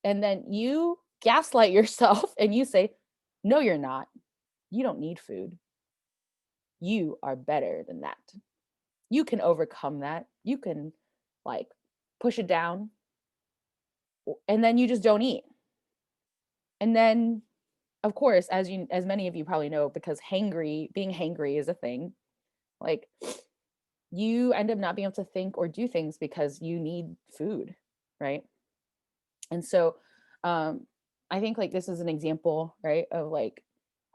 Speaker 1: And then you gaslight yourself and you say, no, you're not. You don't need food. You are better than that. You can overcome that. You can like push it down. And then you just don't eat. And then of course, as many of you probably know, because being hangry is a thing, like you end up not being able to think or do things because you need food, right? And so I think like this is an example, right, of like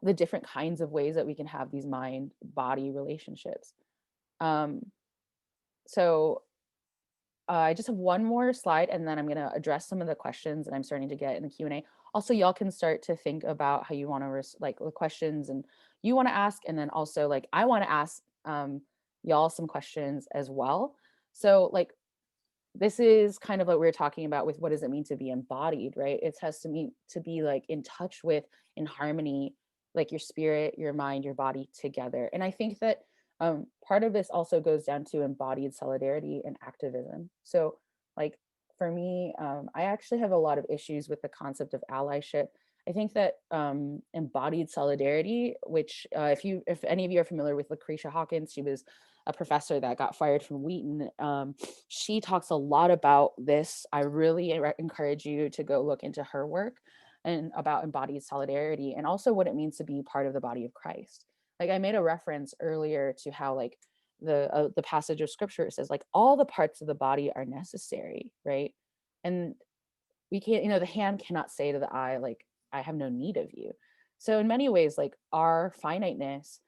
Speaker 1: the different kinds of ways that we can have these mind body relationships. um so I just have one more slide, and then I'm going to address some of the questions that I'm starting to get in the Q&A. Also, y'all can start to think about how you want to like the questions and you want to ask, and then also like I want to ask y'all some questions as well. So like this is kind of what we were talking about with what does it mean to be embodied, right? It has to mean to be like in touch with, in harmony, like your spirit, your mind, your body together. And I think that part of this also goes down to embodied solidarity and activism. So like for me, I actually have a lot of issues with the concept of allyship. I think that embodied solidarity, which if any of you are familiar with Lucretia Hawkins, she was a professor that got fired from Wheaton. She talks a lot about this. I really encourage you to go look into her work and about embodied solidarity, and also what it means to be part of the body of Christ. Like I made a reference earlier to how like the passage of scripture says like all the parts of the body are necessary, right? And we can't, the hand cannot say to the eye, like, I have no need of you. So in many ways, like, our finiteness,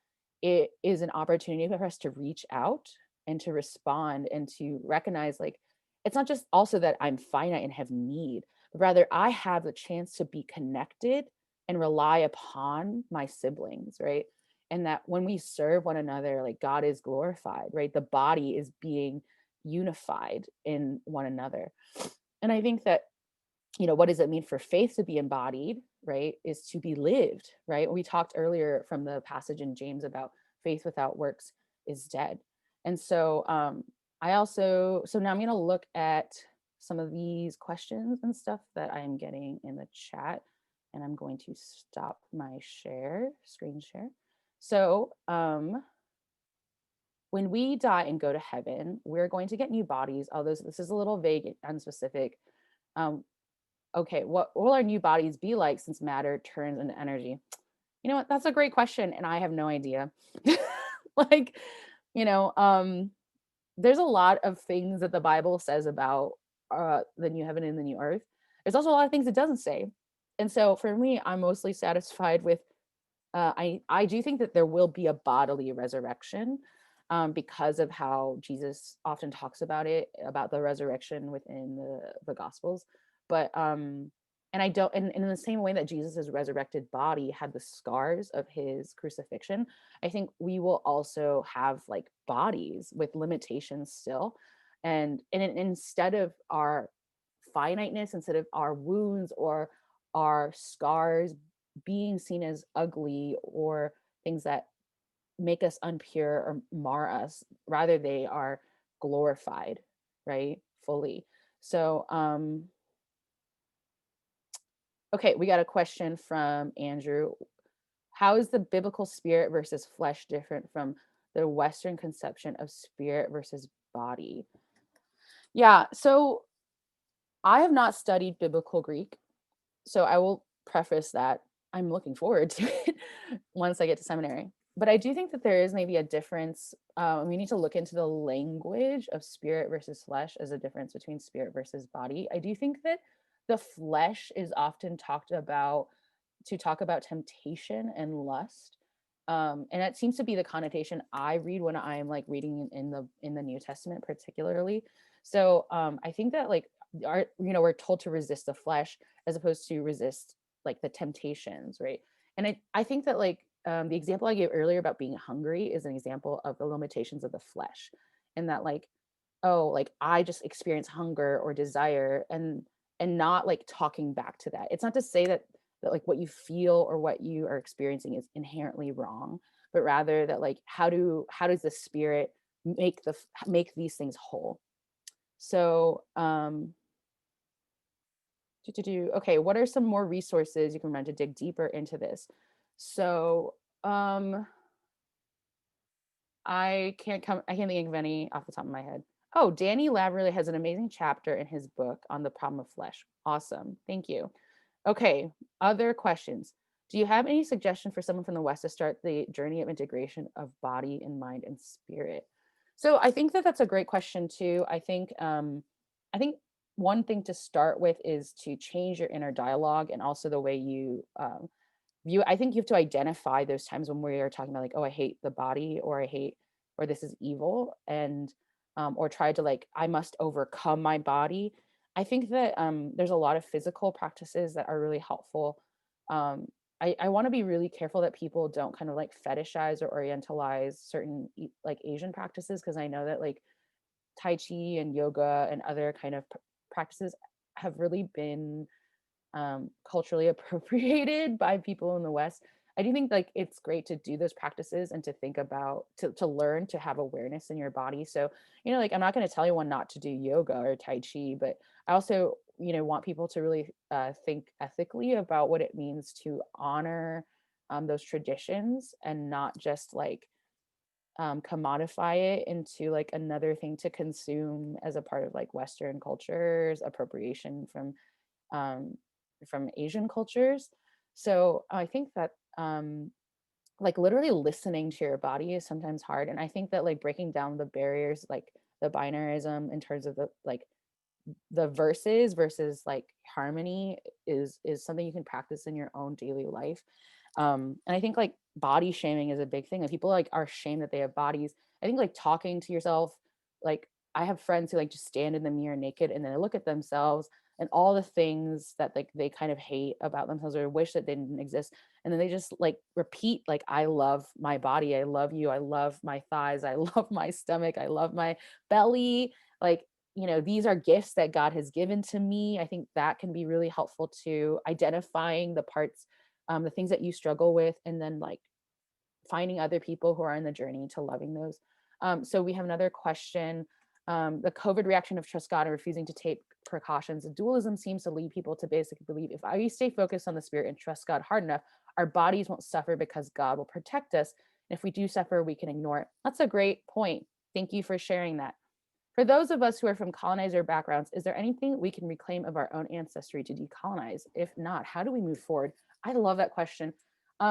Speaker 1: it is an opportunity for us to reach out and to respond and to recognize, like, it's not just also that I'm finite and have need, but rather I have the chance to be connected and rely upon my siblings, right? And that when we serve one another, like, God is glorified, right? The body is being unified in one another. And I think that, what does it mean for faith to be embodied, right? Is to be lived, right? We talked earlier from the passage in James about faith without works is dead. And so so now I'm going to look at some of these questions and stuff that I'm getting in the chat, and I'm going to stop my screen share. So when we die and go to heaven, we're going to get new bodies, although this is a little vague and unspecific. Okay, what will our new bodies be like since matter turns into energy? You know what? That's a great question, and I have no idea. Like, you know, um, there's a lot of things that the Bible says about the new heaven and the new earth. There's also a lot of things it doesn't say. And so for me, I'm mostly satisfied with I do think that there will be a bodily resurrection, because of how Jesus often talks about it, about the resurrection within the Gospels. But and I don't, and in the same way that Jesus's resurrected body had the scars of his crucifixion, I think we will also have like bodies with limitations still, and instead of our finiteness, instead of our wounds or our scars being seen as ugly or things that make us unpure or mar us, rather they are glorified, right, fully. So okay, we got a question from Andrew. How is the biblical spirit versus flesh different from the Western conception of spirit versus body? Yeah, so I have not studied biblical Greek, so I will preface that I'm looking forward to it once I get to seminary. But I do think that there is maybe a difference. We need to look into the language of spirit versus flesh as a difference between spirit versus body. I do think that the flesh is often talked about to talk about temptation and lust. And that seems to be the connotation I read when I'm like reading in the New Testament, particularly. So I think that like we're told to resist the flesh as opposed to resist like the temptations, right? And I think that like the example I gave earlier about being hungry is an example of the limitations of the flesh, and that like, oh, like I just experience hunger or desire, and not like talking back to that. It's not to say that like what you feel or what you are experiencing is inherently wrong, but rather that like how does the spirit make these things whole? So okay, what are some more resources you can run to dig deeper into this? So I can't think of any off the top of my head. Oh, Danny Laverly has an amazing chapter in his book on the problem of flesh. Awesome. Thank you. Okay, other questions. Do you have any suggestion for someone from the West to start the journey of integration of body and mind and spirit? So I think that that's a great question too. I think one thing to start with is to change your inner dialogue and also the way you view. I think you have to identify those times when we are talking about like, oh, I hate the body, or I hate, or this is evil, and or try to like, I must overcome my body. I think that there's a lot of physical practices that are really helpful. I want to be really careful that people don't kind of like fetishize or orientalize certain like Asian practices, because I know that like Tai Chi and yoga and other kind of practices have really been culturally appropriated by people in the West. I do think like it's great to do those practices and to think about to learn to have awareness in your body. So, like I'm not going to tell anyone not to do yoga or Tai Chi, but I also, want people to really think ethically about what it means to honor those traditions and not just like commodify it into like another thing to consume as a part of like Western cultures, appropriation um, from Asian cultures. So I think that like literally listening to your body is sometimes hard. And I think that like breaking down the barriers, like the binarism in terms of the like the versus like harmony is something you can practice in your own daily life. And I think like body shaming is a big thing. Like people like are ashamed that they have bodies. I think like talking to yourself, like I have friends who like just stand in the mirror naked and then they look at themselves and all the things that like they kind of hate about themselves or wish that they didn't exist. And then they just like repeat like, I love my body, I love you, I love my thighs, I love my stomach, I love my belly. Like, you know, these are gifts that God has given to me. I think that can be really helpful to identifying the parts, the things that you struggle with, and then like finding other people who are in the journey to loving those. So we have another question. The COVID reaction of trust God and refusing to take precautions. Dualism seems to lead people to basically believe if I stay focused on the spirit and trust God hard enough, our bodies won't suffer because God will protect us. And if we do suffer, we can ignore it. That's a great point. Thank you for sharing that. For those of us who are from colonizer backgrounds, is there anything we can reclaim of our own ancestry to decolonize? If not, how do we move forward? I love that question.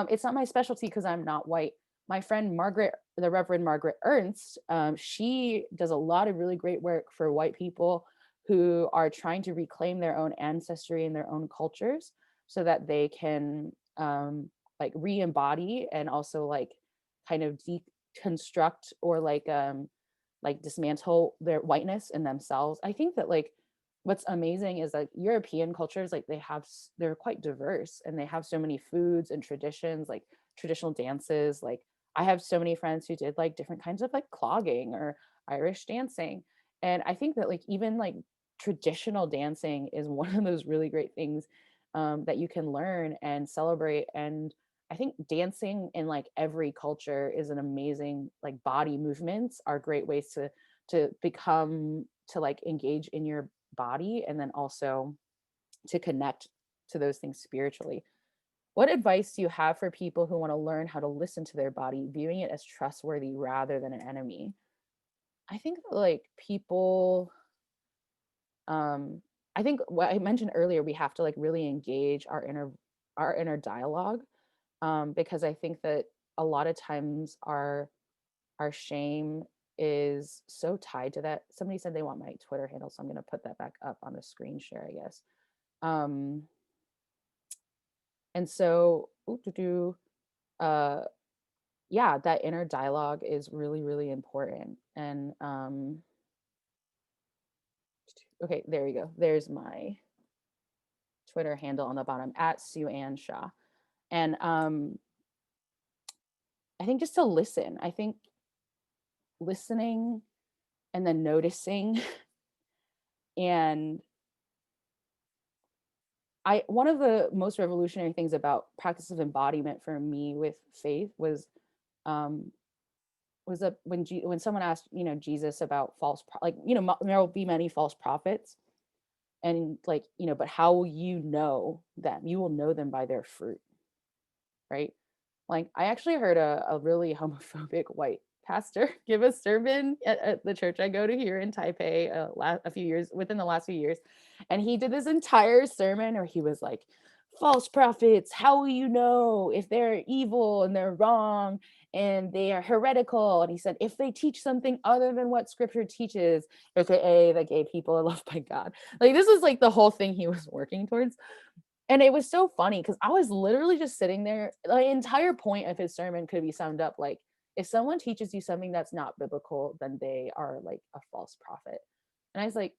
Speaker 1: It's not my specialty because I'm not white. My friend Margaret, the Reverend Margaret Ernst, she does a lot of really great work for white people who are trying to reclaim their own ancestry and their own cultures so that they can like re-embody and also like kind of deconstruct or like dismantle their whiteness in themselves. I think that like what's amazing is like European cultures, like they're quite diverse and they have so many foods and traditions, like traditional dances. Like I have so many friends who did like different kinds of like clogging or Irish dancing. And I think that like even like traditional dancing is one of those really great things that you can learn and celebrate. And I think dancing in like every culture is an amazing, like body movements are great ways to become, to like engage in your body and then also to connect to those things spiritually. What advice do you have for people who want to learn how to listen to their body, viewing it as trustworthy rather than an enemy? I think that, like people, um, I think what I mentioned earlier, we have to like really engage our inner dialogue, because I think that a lot of times our shame is so tied to that. Somebody said they want my Twitter handle, so I'm going to put that back up on the screen share, I guess. Um, and so, uh, yeah, that inner dialogue is really, really important. And okay, there you go. There's my Twitter handle on the bottom at SueAnn Shaw. And I think just to listen. I think listening and then noticing and one of the most revolutionary things about practice of embodiment for me with faith um was that when someone asked, you know, Jesus about like, you know, there will be many false prophets, and like, you know, but how will you know them? You will know them by their fruit, right? Like I actually heard a really homophobic white pastor give a sermon at the church I go to here in Taipei a few years, within the last few years. And he did this entire sermon where he was like, false prophets, how will you know if they're evil and they're wrong and they are heretical? And he said, if they teach something other than what scripture teaches, aka that gay people are loved by God. Like this is like the whole thing he was working towards. And it was so funny because I was literally just sitting there. The entire point of his sermon could be summed up like, if someone teaches you something that's not biblical, then they are like a false prophet. And I was like,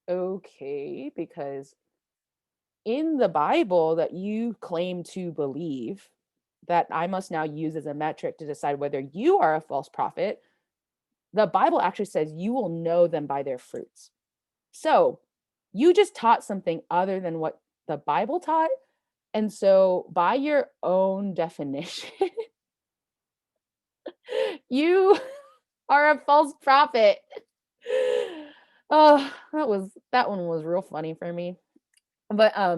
Speaker 1: okay, because in the Bible that you claim to believe, that I must now use as a metric to decide whether you are a false prophet, the Bible actually says you will know them by their fruits. So you just taught something other than what the Bible taught. And so, by your own definition, you are a false prophet. Oh, that one was real funny for me. But I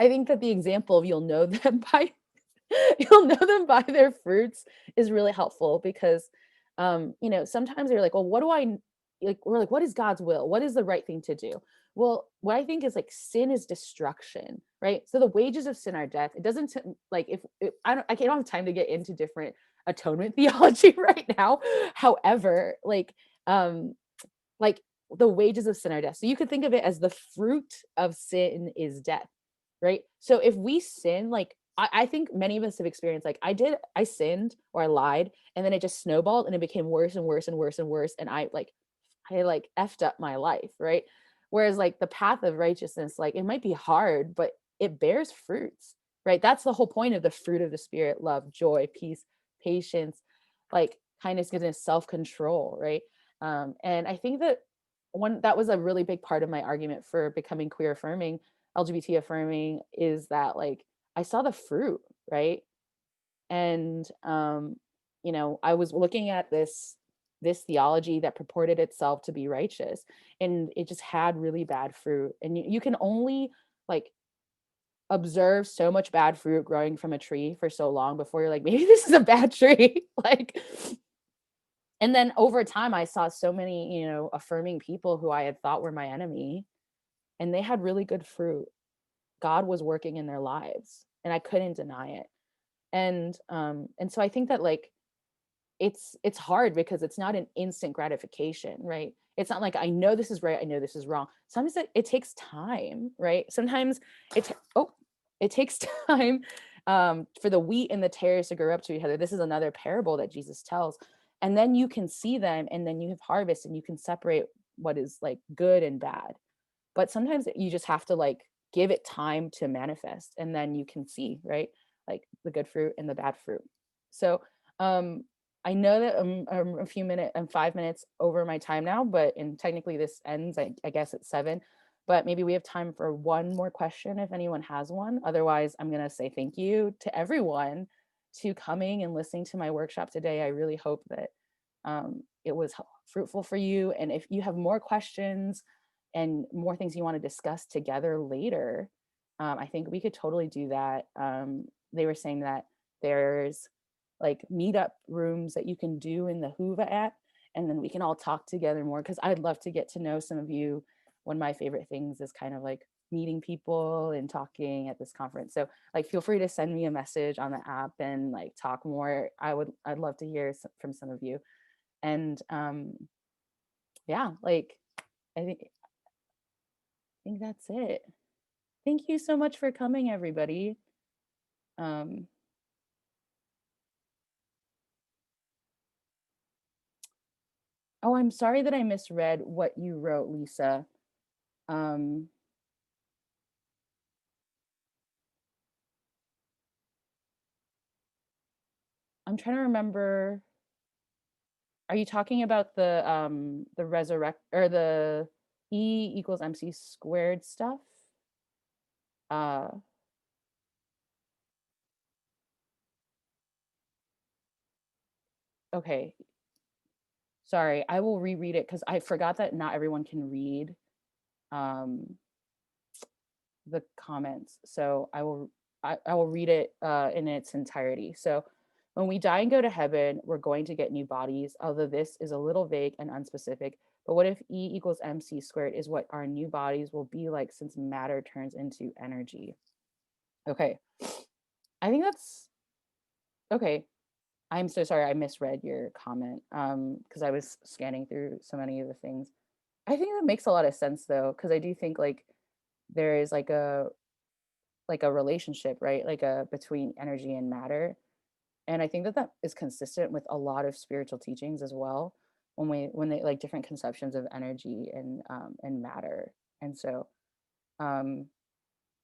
Speaker 1: think that the example of you'll know them by their fruits is really helpful because you know, sometimes you're like, well, what do I like? We're like, what is God's will? What is the right thing to do? Well, what I think is like sin is destruction, right? So the wages of sin are death. It doesn't like if I don't have time to get into different atonement theology right now. However, um like the wages of sin are death. So you could think of it as the fruit of sin is death, right? So if we sin, like I think many of us have experienced, like I sinned or I lied, and then it just snowballed and it became worse and worse and worse and worse. And I effed up my life, right? Whereas like the path of righteousness, like it might be hard, but it bears fruits, right? That's the whole point of the fruit of the spirit: love, joy, peace, patience, like kindness, goodness, self-control, right? And I think that that was a really big part of my argument for becoming queer affirming, LGBT affirming, is that like I saw the fruit, right? And I was looking at this theology that purported itself to be righteous, and it just had really bad fruit. And you can only like observe so much bad fruit growing from a tree for so long before you're like, maybe this is a bad tree. Like, and then over time I saw so many, affirming people who I had thought were my enemy, and they had really good fruit. God was working in their lives, and I couldn't deny it. And so I think that like it's hard because it's not an instant gratification, right? It's not like I know this is right, I know this is wrong. Sometimes it takes time, right? Sometimes it takes time for the wheat and the tares to grow up to each other. This is another parable that Jesus tells. And then you can see them, and then you have harvest, and you can separate what is like good and bad. But sometimes you just have to like give it time to manifest, and then you can see, right? Like the good fruit and the bad fruit. So um I know that I'm 5 minutes over my time now, and technically this ends, I guess, at 7. But maybe we have time for one more question if anyone has one. Otherwise, I'm going to say thank you to everyone to coming and listening to my workshop today. I really hope that it was fruitful for you. And if you have more questions and more things you want to discuss together later, I think we could totally do that. They were saying that there's like meetup rooms that you can do in the Hoover app, and then we can all talk together more, because I'd love to get to know some of you. One of my favorite things is kind of like meeting people and talking at this conference. So like feel free to send me a message on the app and like talk more. I'd love to hear from some of you. And yeah, like I think that's it. Thank you so much for coming, everybody. um oh, I'm sorry that I misread what you wrote, Lisa. um I'm trying to remember. Are you talking about the resurrect, or the E equals MC squared stuff? Uh okay. Sorry, I will reread it because I forgot that not everyone can read um the comments. So I will read it in its entirety. So when we die and go to heaven, we're going to get new bodies, although this is a little vague and unspecific. But what if E equals MC squared is what our new bodies will be like, since matter turns into energy? Okay. I think that's okay. I'm so sorry I misread your comment because I was scanning through so many of the things. I think that makes a lot of sense though, because I do think like there is like a relationship, right? Like a between energy and matter. And I think that that is consistent with a lot of spiritual teachings as well, when they like different conceptions of energy and matter. And so um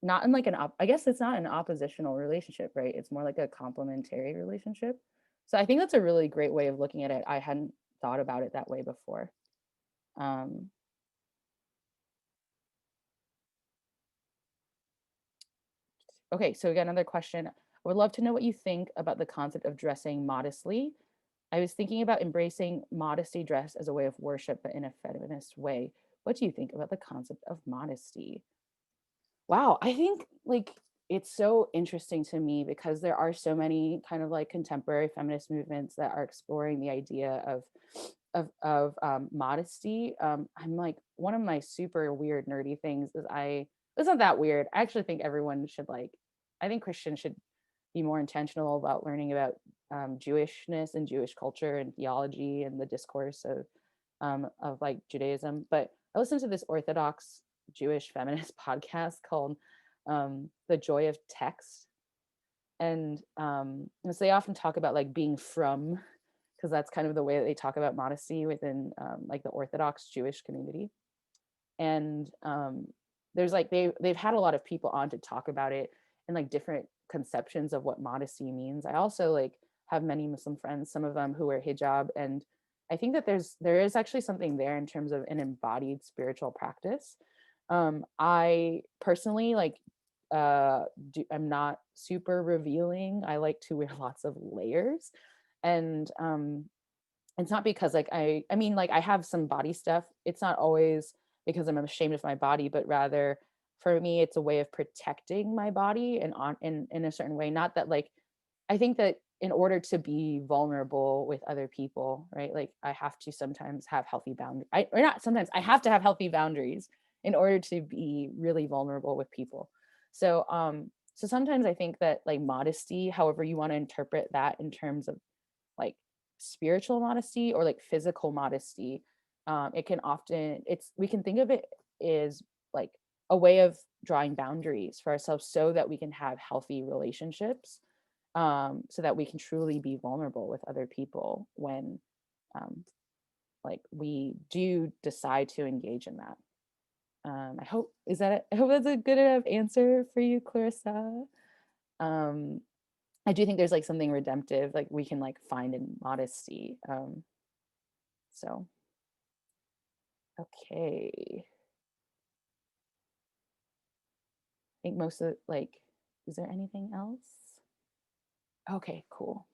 Speaker 1: not in like I guess it's not an oppositional relationship, right? It's more like a complementary relationship. So I think that's a really great way of looking at it. I hadn't thought about it that way before. um okay, so we got another question. I would love to know what you think about the concept of dressing modestly. I was thinking about embracing modesty dress as a way of worship, but in a feminist way. What do you think about the concept of modesty? Wow, I think like it's so interesting to me because there are so many kind of like contemporary feminist movements that are exploring the idea of modesty. I'm like, one of my super weird nerdy things is it's not that weird. I actually think everyone should like, I think Christians should be more intentional about learning about Jewishness and Jewish culture and theology and the discourse of of like Judaism. But I listened to this Orthodox Jewish feminist podcast called The Joy of Text. And so they often talk about like being from, because that's kind of the way that they talk about modesty within like the Orthodox Jewish community. And there's like they've had a lot of people on to talk about it and like different conceptions of what modesty means. I also like have many Muslim friends, some of them who wear hijab, and I think that there is actually something there in terms of an embodied spiritual practice. I personally like I'm not super revealing. I like to wear lots of layers, and it's not because like I mean like I have some body stuff. It's not always because I'm ashamed of my body, but rather for me it's a way of protecting my body and on in a certain way. Not that like I think that in order to be vulnerable with other people, right? Like I have to sometimes have healthy boundaries. Or not sometimes, I have to have healthy boundaries in order to be really vulnerable with people. So sometimes I think that like modesty, however you want to interpret that in terms of like spiritual modesty or like physical modesty, it can often we can think of it as like a way of drawing boundaries for ourselves so that we can have healthy relationships, so that we can truly be vulnerable with other people when like we do decide to engage in that. I hope that's a good enough answer for you, Clarissa. um I do think there's like something redemptive like we can like find in modesty. So okay, I think most of like, is there anything else? Okay, cool.